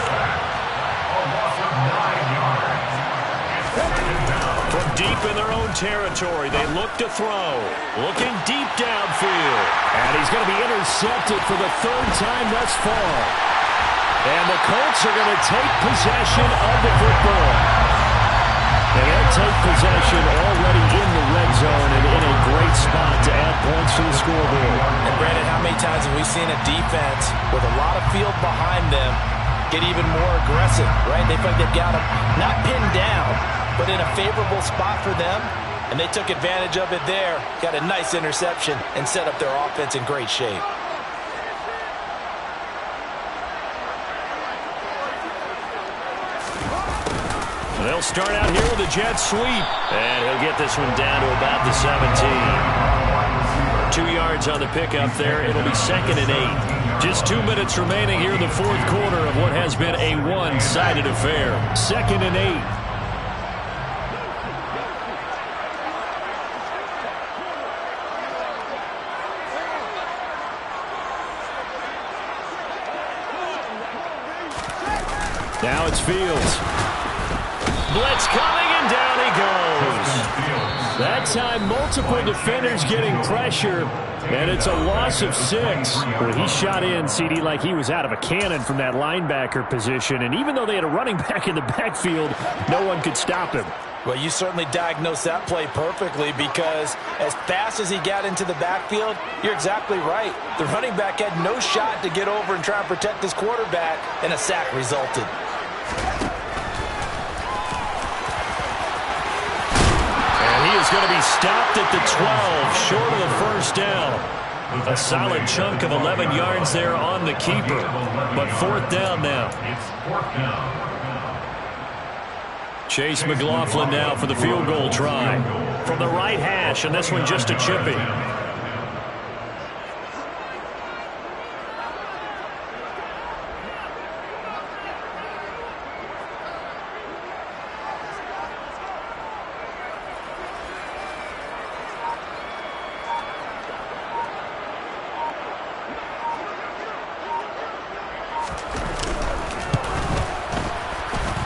From deep in their own territory, they look to throw. Looking deep downfield. And he's going to be intercepted for the 3rd time thus far. And the Colts are going to take possession of the football. And they'll take possession already in the red zone and in a great spot to add points to the scoreboard. And Brandon, how many times have we seen a defense with a lot of field behind them get even more aggressive, right? They feel like they've got them not pinned down, but in a favorable spot for them. And they took advantage of it there, got a nice interception, and set up their offense in great shape. They'll start out here with a jet sweep. And he'll get this one down to about the 17. 2 yards on the pickup there. It'll be 2nd and 8. Just 2 minutes remaining here in the fourth quarter of what has been a one-sided affair. 2nd and 8. Now it's Fields. Blitz coming, and down he goes. That time, multiple defenders getting pressure, and it's a loss of 6. Well, he shot in, CD, like he was out of a cannon from that linebacker position, and even though they had a running back in the backfield, no one could stop him. Well, you certainly diagnosed that play perfectly, because as fast as he got into the backfield, you're exactly right. The running back had no shot to get over and try and protect his quarterback, and a sack resulted. He is going to be stopped at the 12, short of the first down. A solid chunk of 11 yards there on the keeper. But 4th down now. Chase McLaughlin now for the field goal try. From the right hash, and this one just a chippy.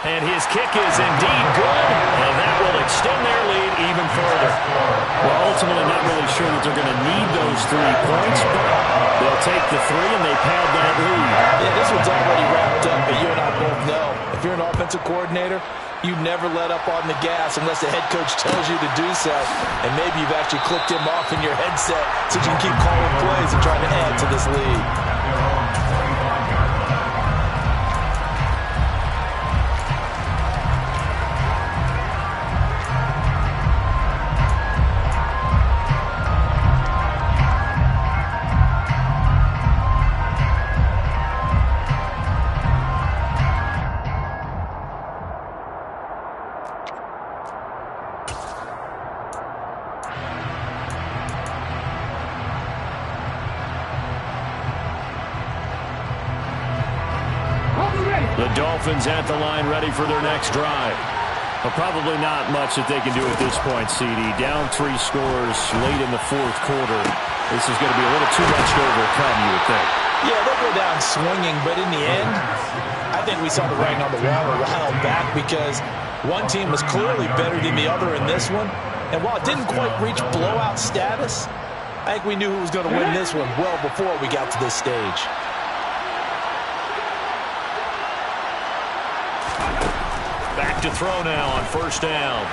And his kick is indeed good, and that will extend their lead even further. Well, ultimately not really sure that they're going to need those 3 points, but they'll take the 3 and they pad that lead. Yeah, this one's already wrapped up, but you and I both know if you're an offensive coordinator, you never let up on the gas unless the head coach tells you to do so. And maybe you've actually clicked him off in your headset so you can keep calling plays and trying to add to this lead. The Dolphins at the line, ready for their next drive. Well, probably not much that they can do at this point, CD. Down 3 scores late in the fourth quarter. This is going to be a little too much to overcome, you would think. Yeah, they'll go down swinging, but in the end, I think we saw the writing on the wall a while back, because one team was clearly better than the other in this one. And while it didn't quite reach blowout status, I think we knew who was going to win this one well before we got to this stage. Back to throw now on first down.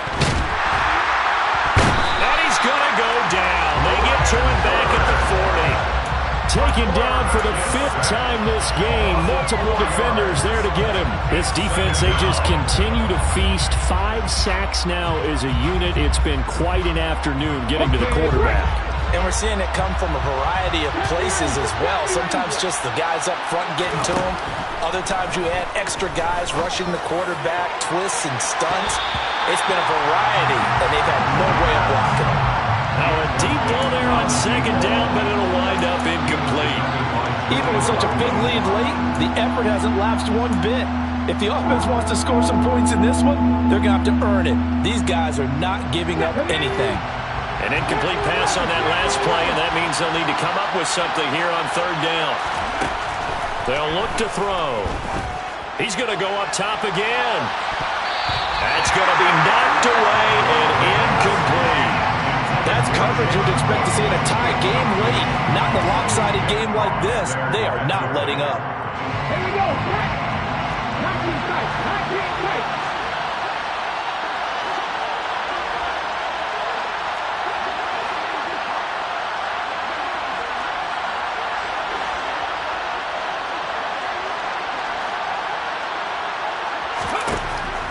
And he's going to go down. They get to him back at the 40. Taken down for the 5th time this game. Multiple defenders there to get him. This defense, they just continue to feast. 5 sacks now as a unit. It's been quite an afternoon getting to the quarterback. And we're seeing it come from a variety of places as well. Sometimes just the guys up front getting to him. Other times you add extra guys rushing the quarterback, twists and stunts. It's been a variety, and they've had no way of blocking it. Now a deep ball there on second down, but it'll wind up incomplete. Even with such a big lead late, the effort hasn't lapsed one bit. If the offense wants to score some points in this one, they're going to have to earn it. These guys are not giving up anything. An incomplete pass on that last play, and that means they'll need to come up with something here on third down. They'll look to throw. He's going to go up top again. That's going to be knocked away and incomplete. That's coverage you'd expect to see in a tie game late. Not in a lopsided game like this. They are not letting up. Here we go. Knock him tight. Knock him tight.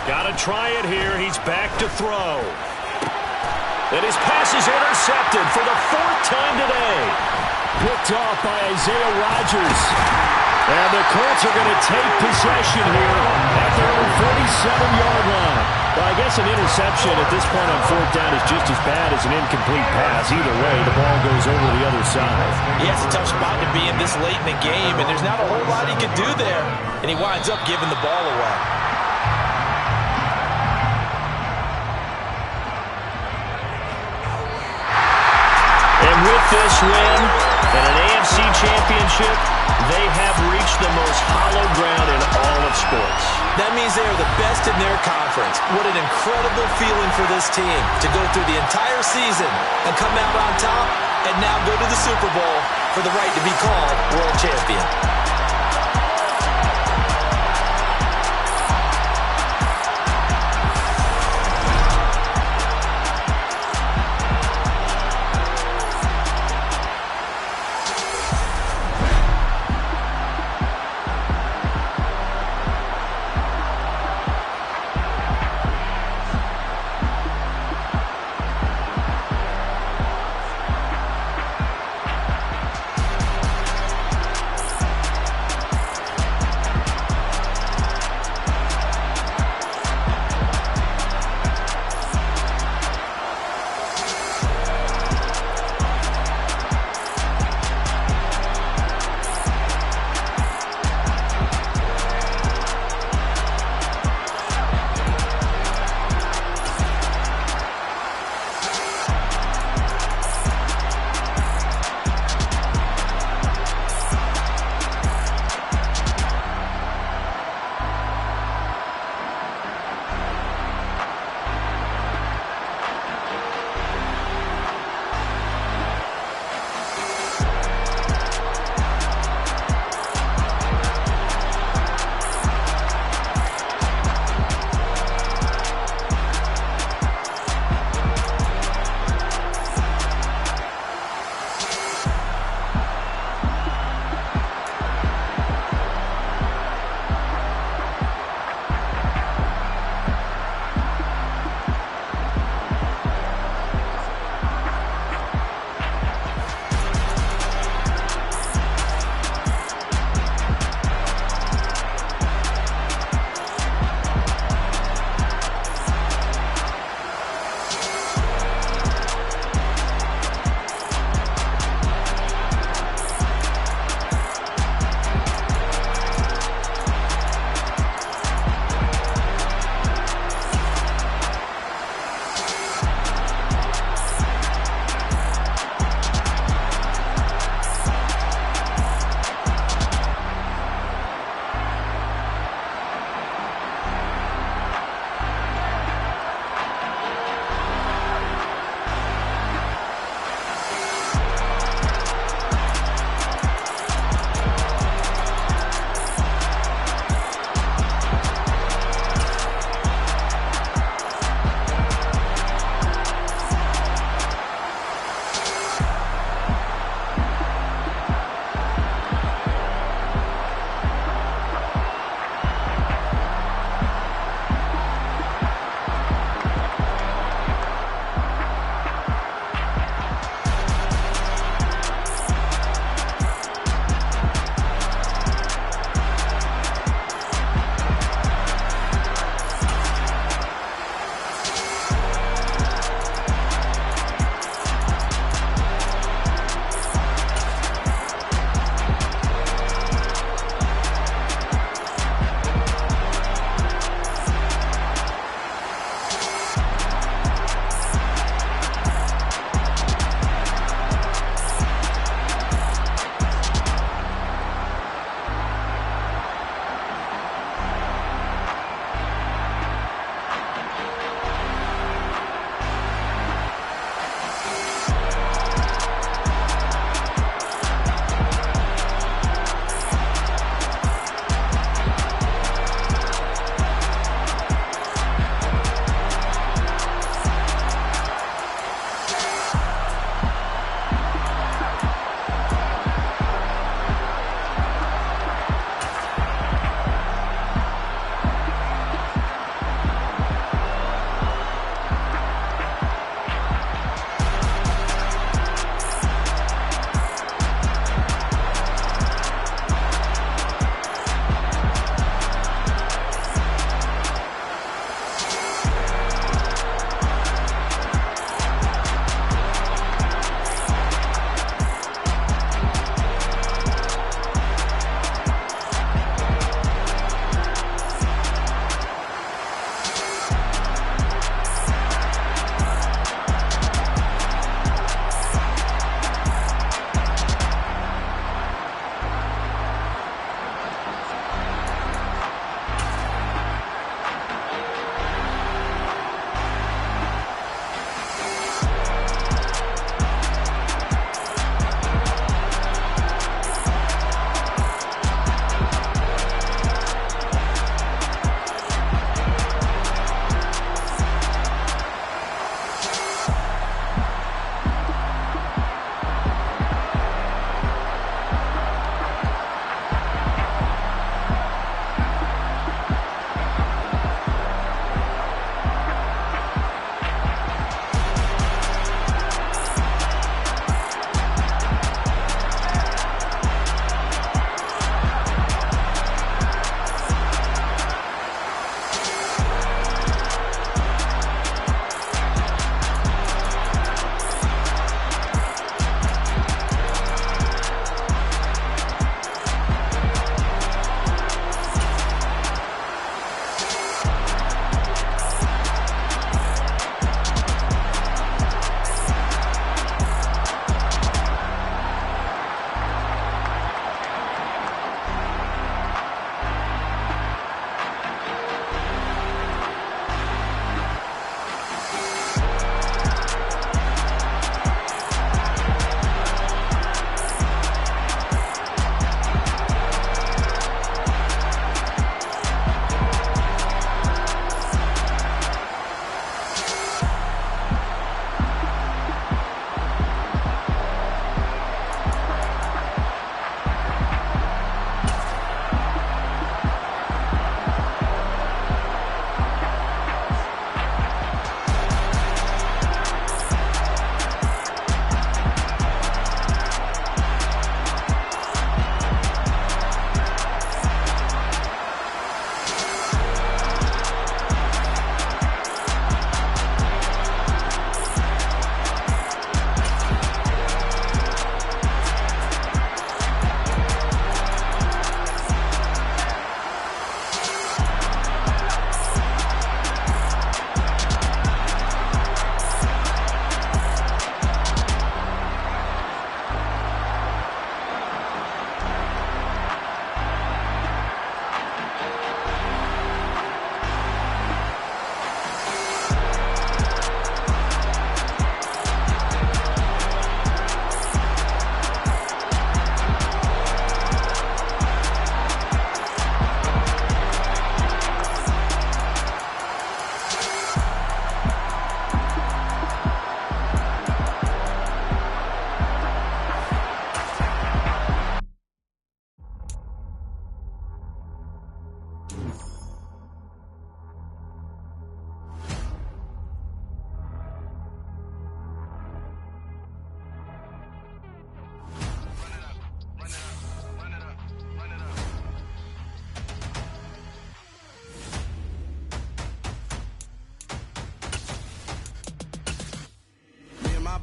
Got to try it here. He's back to throw. And his pass is intercepted for the 4th time today. Picked off by Isaiah Rodgers. And the Colts are going to take possession here at their own 47-yard line. Well, I guess an interception at this point on fourth down is just as bad as an incomplete pass. Either way, the ball goes over the other side. Yeah, it's a tough spot to be in this late in the game, and there's not a whole lot he could do there. And he winds up giving the ball away. And with this win and an AFC championship, they have reached the most hallowed ground in all of sports. That means they are the best in their conference. What an incredible feeling for this team to go through the entire season and come out on top and now go to the Super Bowl for the right to be called world champion.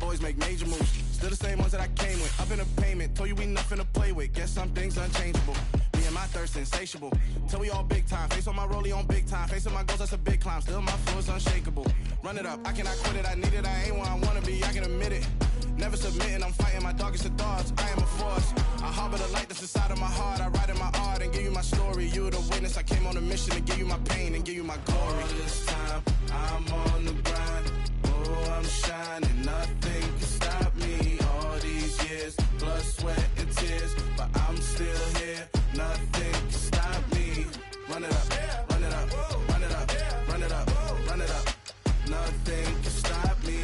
boys make major moves. Still the same ones that I came with. Up in the payment, told you we nothing to play with. Guess some things unchangeable. Me and my thirst insatiable. Till we all big time. Face on my rollie on big time. Facing my goals, that's a big climb. Still my flow is unshakable. Run it up, I cannot quit it. I need it, I ain't where I wanna be, I can admit it. Never submitting, I'm fighting my darkest of thoughts. I am a force. I harbor the light that's inside of my heart. I write in my art and give you my story. You the witness. I came on a mission to give you my pain and give you my glory. All this time, I'm on the grind. Oh, I'm shining. Nothing can stop me. All these years, blood, sweat, and tears. But I'm still here. Nothing can stop me. Run it up, run it up, run it up, run it up, run it up. Nothing can stop me.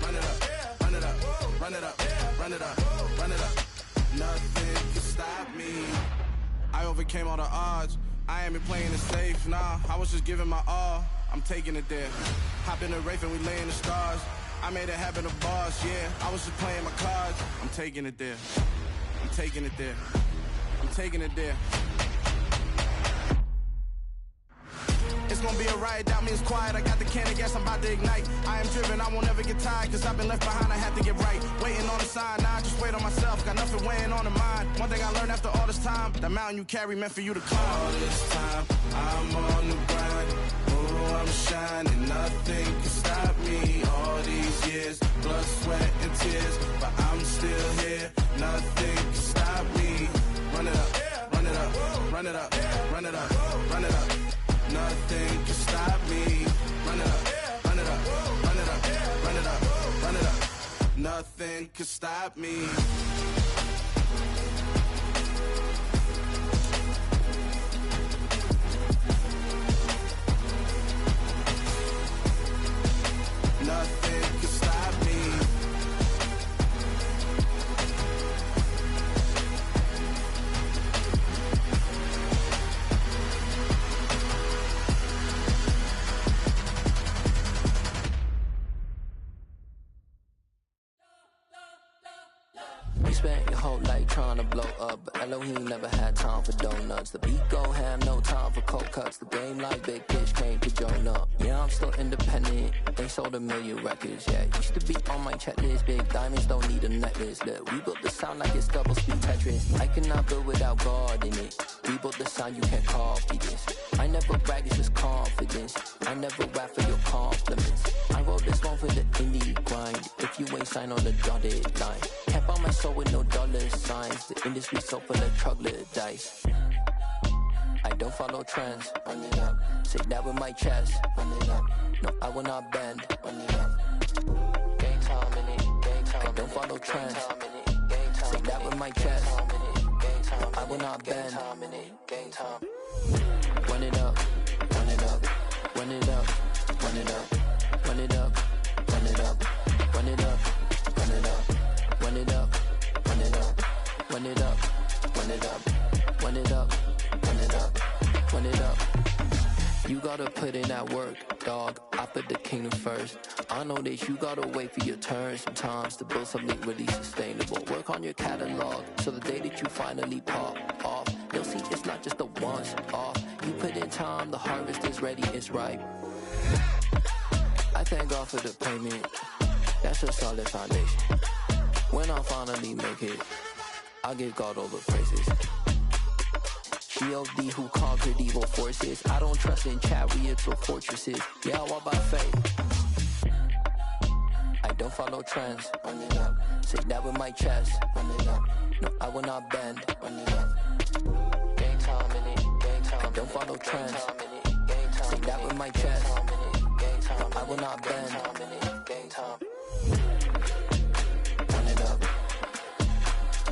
Run it up, run it up, run it up, run it up, run it up. Nothing can stop me. I overcame all the odds. I ain't been playing it safe, nah. I was just giving my all. I'm taking it there. Hop in the Wraith and we lay in the stars. I made it happen to boss, yeah. I was just playing my cards. I'm taking it there. I'm taking it there. I'm taking it there. It's gonna be a riot, doubt me it's quiet. I got the can of gas, I'm about to ignite. I am driven, I won't ever get tired, cause I've been left behind, I have to get right. Waiting on the sign, now I just wait on myself. Got nothing weighing on the mind. One thing I learned after all this time, the mountain you carry meant for you to climb. All this time, I'm on the grind. Oh, I'm shining, nothing can stop me. All these years, blood, sweat, and tears. But I'm still here, nothing can stop me. Run it up, run it up, run it up, run it up, run it up. Nothing can stop me. Run it up, run it up, run it up, run it up, run it up. Nothing can stop me. Nothing can stop me. Spent your whole life trying to blow up, but Elohim never had time for donuts. The beat go ham, no time for cold cuts. The game like Big Fish came to join up. Yeah, I'm still independent. They sold 1 million records. Yeah, used to be on my checklist. Big diamonds don't need a necklace. Look, we built the sound like it's double speed Tetris. I cannot build without God in it. We built the sound, you can't copy this. I never brag, it's just confidence. I never rap for your compliments. I wrote this one for the indie grind. If you ain't signed on the dotted line, can't buy my soul with no dollar signs. The industry so full of troglodytes. I don't follow trends. Run it up. Say that with my chest. Run it up. No, I will not bend. Run it up. Game time in it. Game time. I don't follow trends. Say that with my chest. No, I will not bend. Game time. Run it up. Run it up. Run it up. Run it up. Run it up. Run it up. Run it up. Run it up. Run it up. Run it up. Run it up. Run it up. Run it up. Run it up. Run it up. You gotta put in that work, dog. I put the kingdom first. I know that you gotta wait for your turn sometimes to build something really sustainable. Work on your catalog, so the day that you finally pop off, you'll see it's not just a once off. You put in time, the harvest is ready, it's ripe. I thank God for the payment. That's a solid foundation. When I finally make it, I'll give God all the praises. G.O.D. who conquered evil forces. I don't trust in chariots or fortresses. Yeah, I walk by faith. I don't follow trends. Run it up. Say that with my chest. Run it up. No, I will not bend. Run it up. Game time in it. Game time. I don't follow trends. Say that with my chest. No, I will not bend. Game time. Run it up.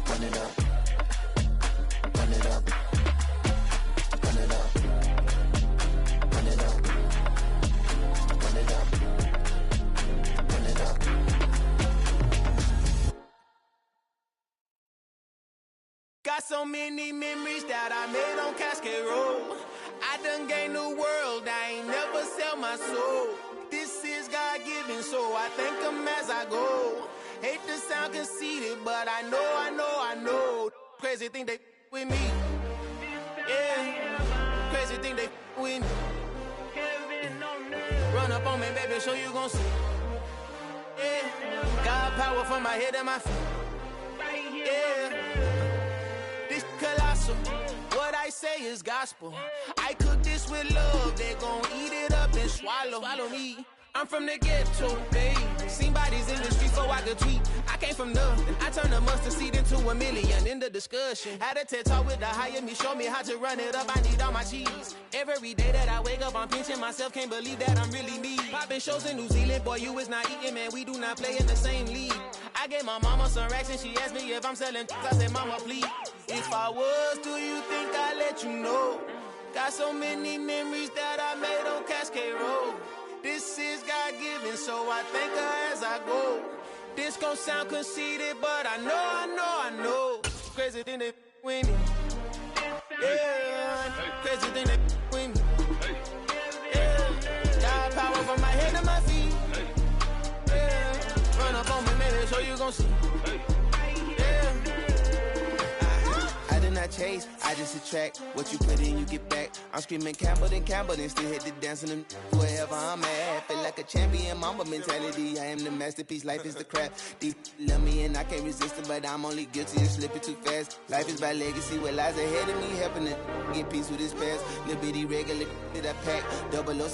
Run it up. Run it up. Run it up. Run it up. Run it up. Run it up. Got so many memories that I made on Cascade Road. I done gained the world, I ain't never sell my soul. This is God-given, so I thank him as I go. Hate to sound conceited, but I know. Crazy thing they with me. Yeah, crazy thing they with me. Run up on me, baby, so you gon' see. Yeah. God power from my head and my feet. Yeah. This colossal. What I say is gospel. I cook this with love. They gon' eat it up and swallow me. I'm from the ghetto, babe. Seen bodies in the street so I could tweet. I came from nothing. I turned a mustard seed into $1 million. In the discussion, had a TED talk with the higher me. Show me how to run it up. I need all my cheese. Every day that I wake up, I'm pinching myself. Can't believe that I'm really me. Popping shows in New Zealand, boy, you is not eating, man. We do not play in the same league. I gave my mama some racks and she asked me if I'm selling. I said, mama, please. If I was, do you think I'd let you know? Got so many memories that I made on Cascade Road. This is God-given, so I thank her as I go. This gon' sound conceited, but I know. Crazy than they with me. Yeah, crazy than they with me. Yeah, God power from my head to my feet. Yeah, run up on me, maybe, so you gon' see. I chase, I just attract what you put in, you get back. I'm screaming Campbell, then still hit the dance and wherever I'm at. Feel like a champion, mamba mentality. I am the masterpiece, life is the crap. Deep love me and I can't resist it, but I'm only guilty of slipping too fast. Life is by legacy, what lies ahead of me, helping to get peace with his past. Little bitty regular that I pack, 007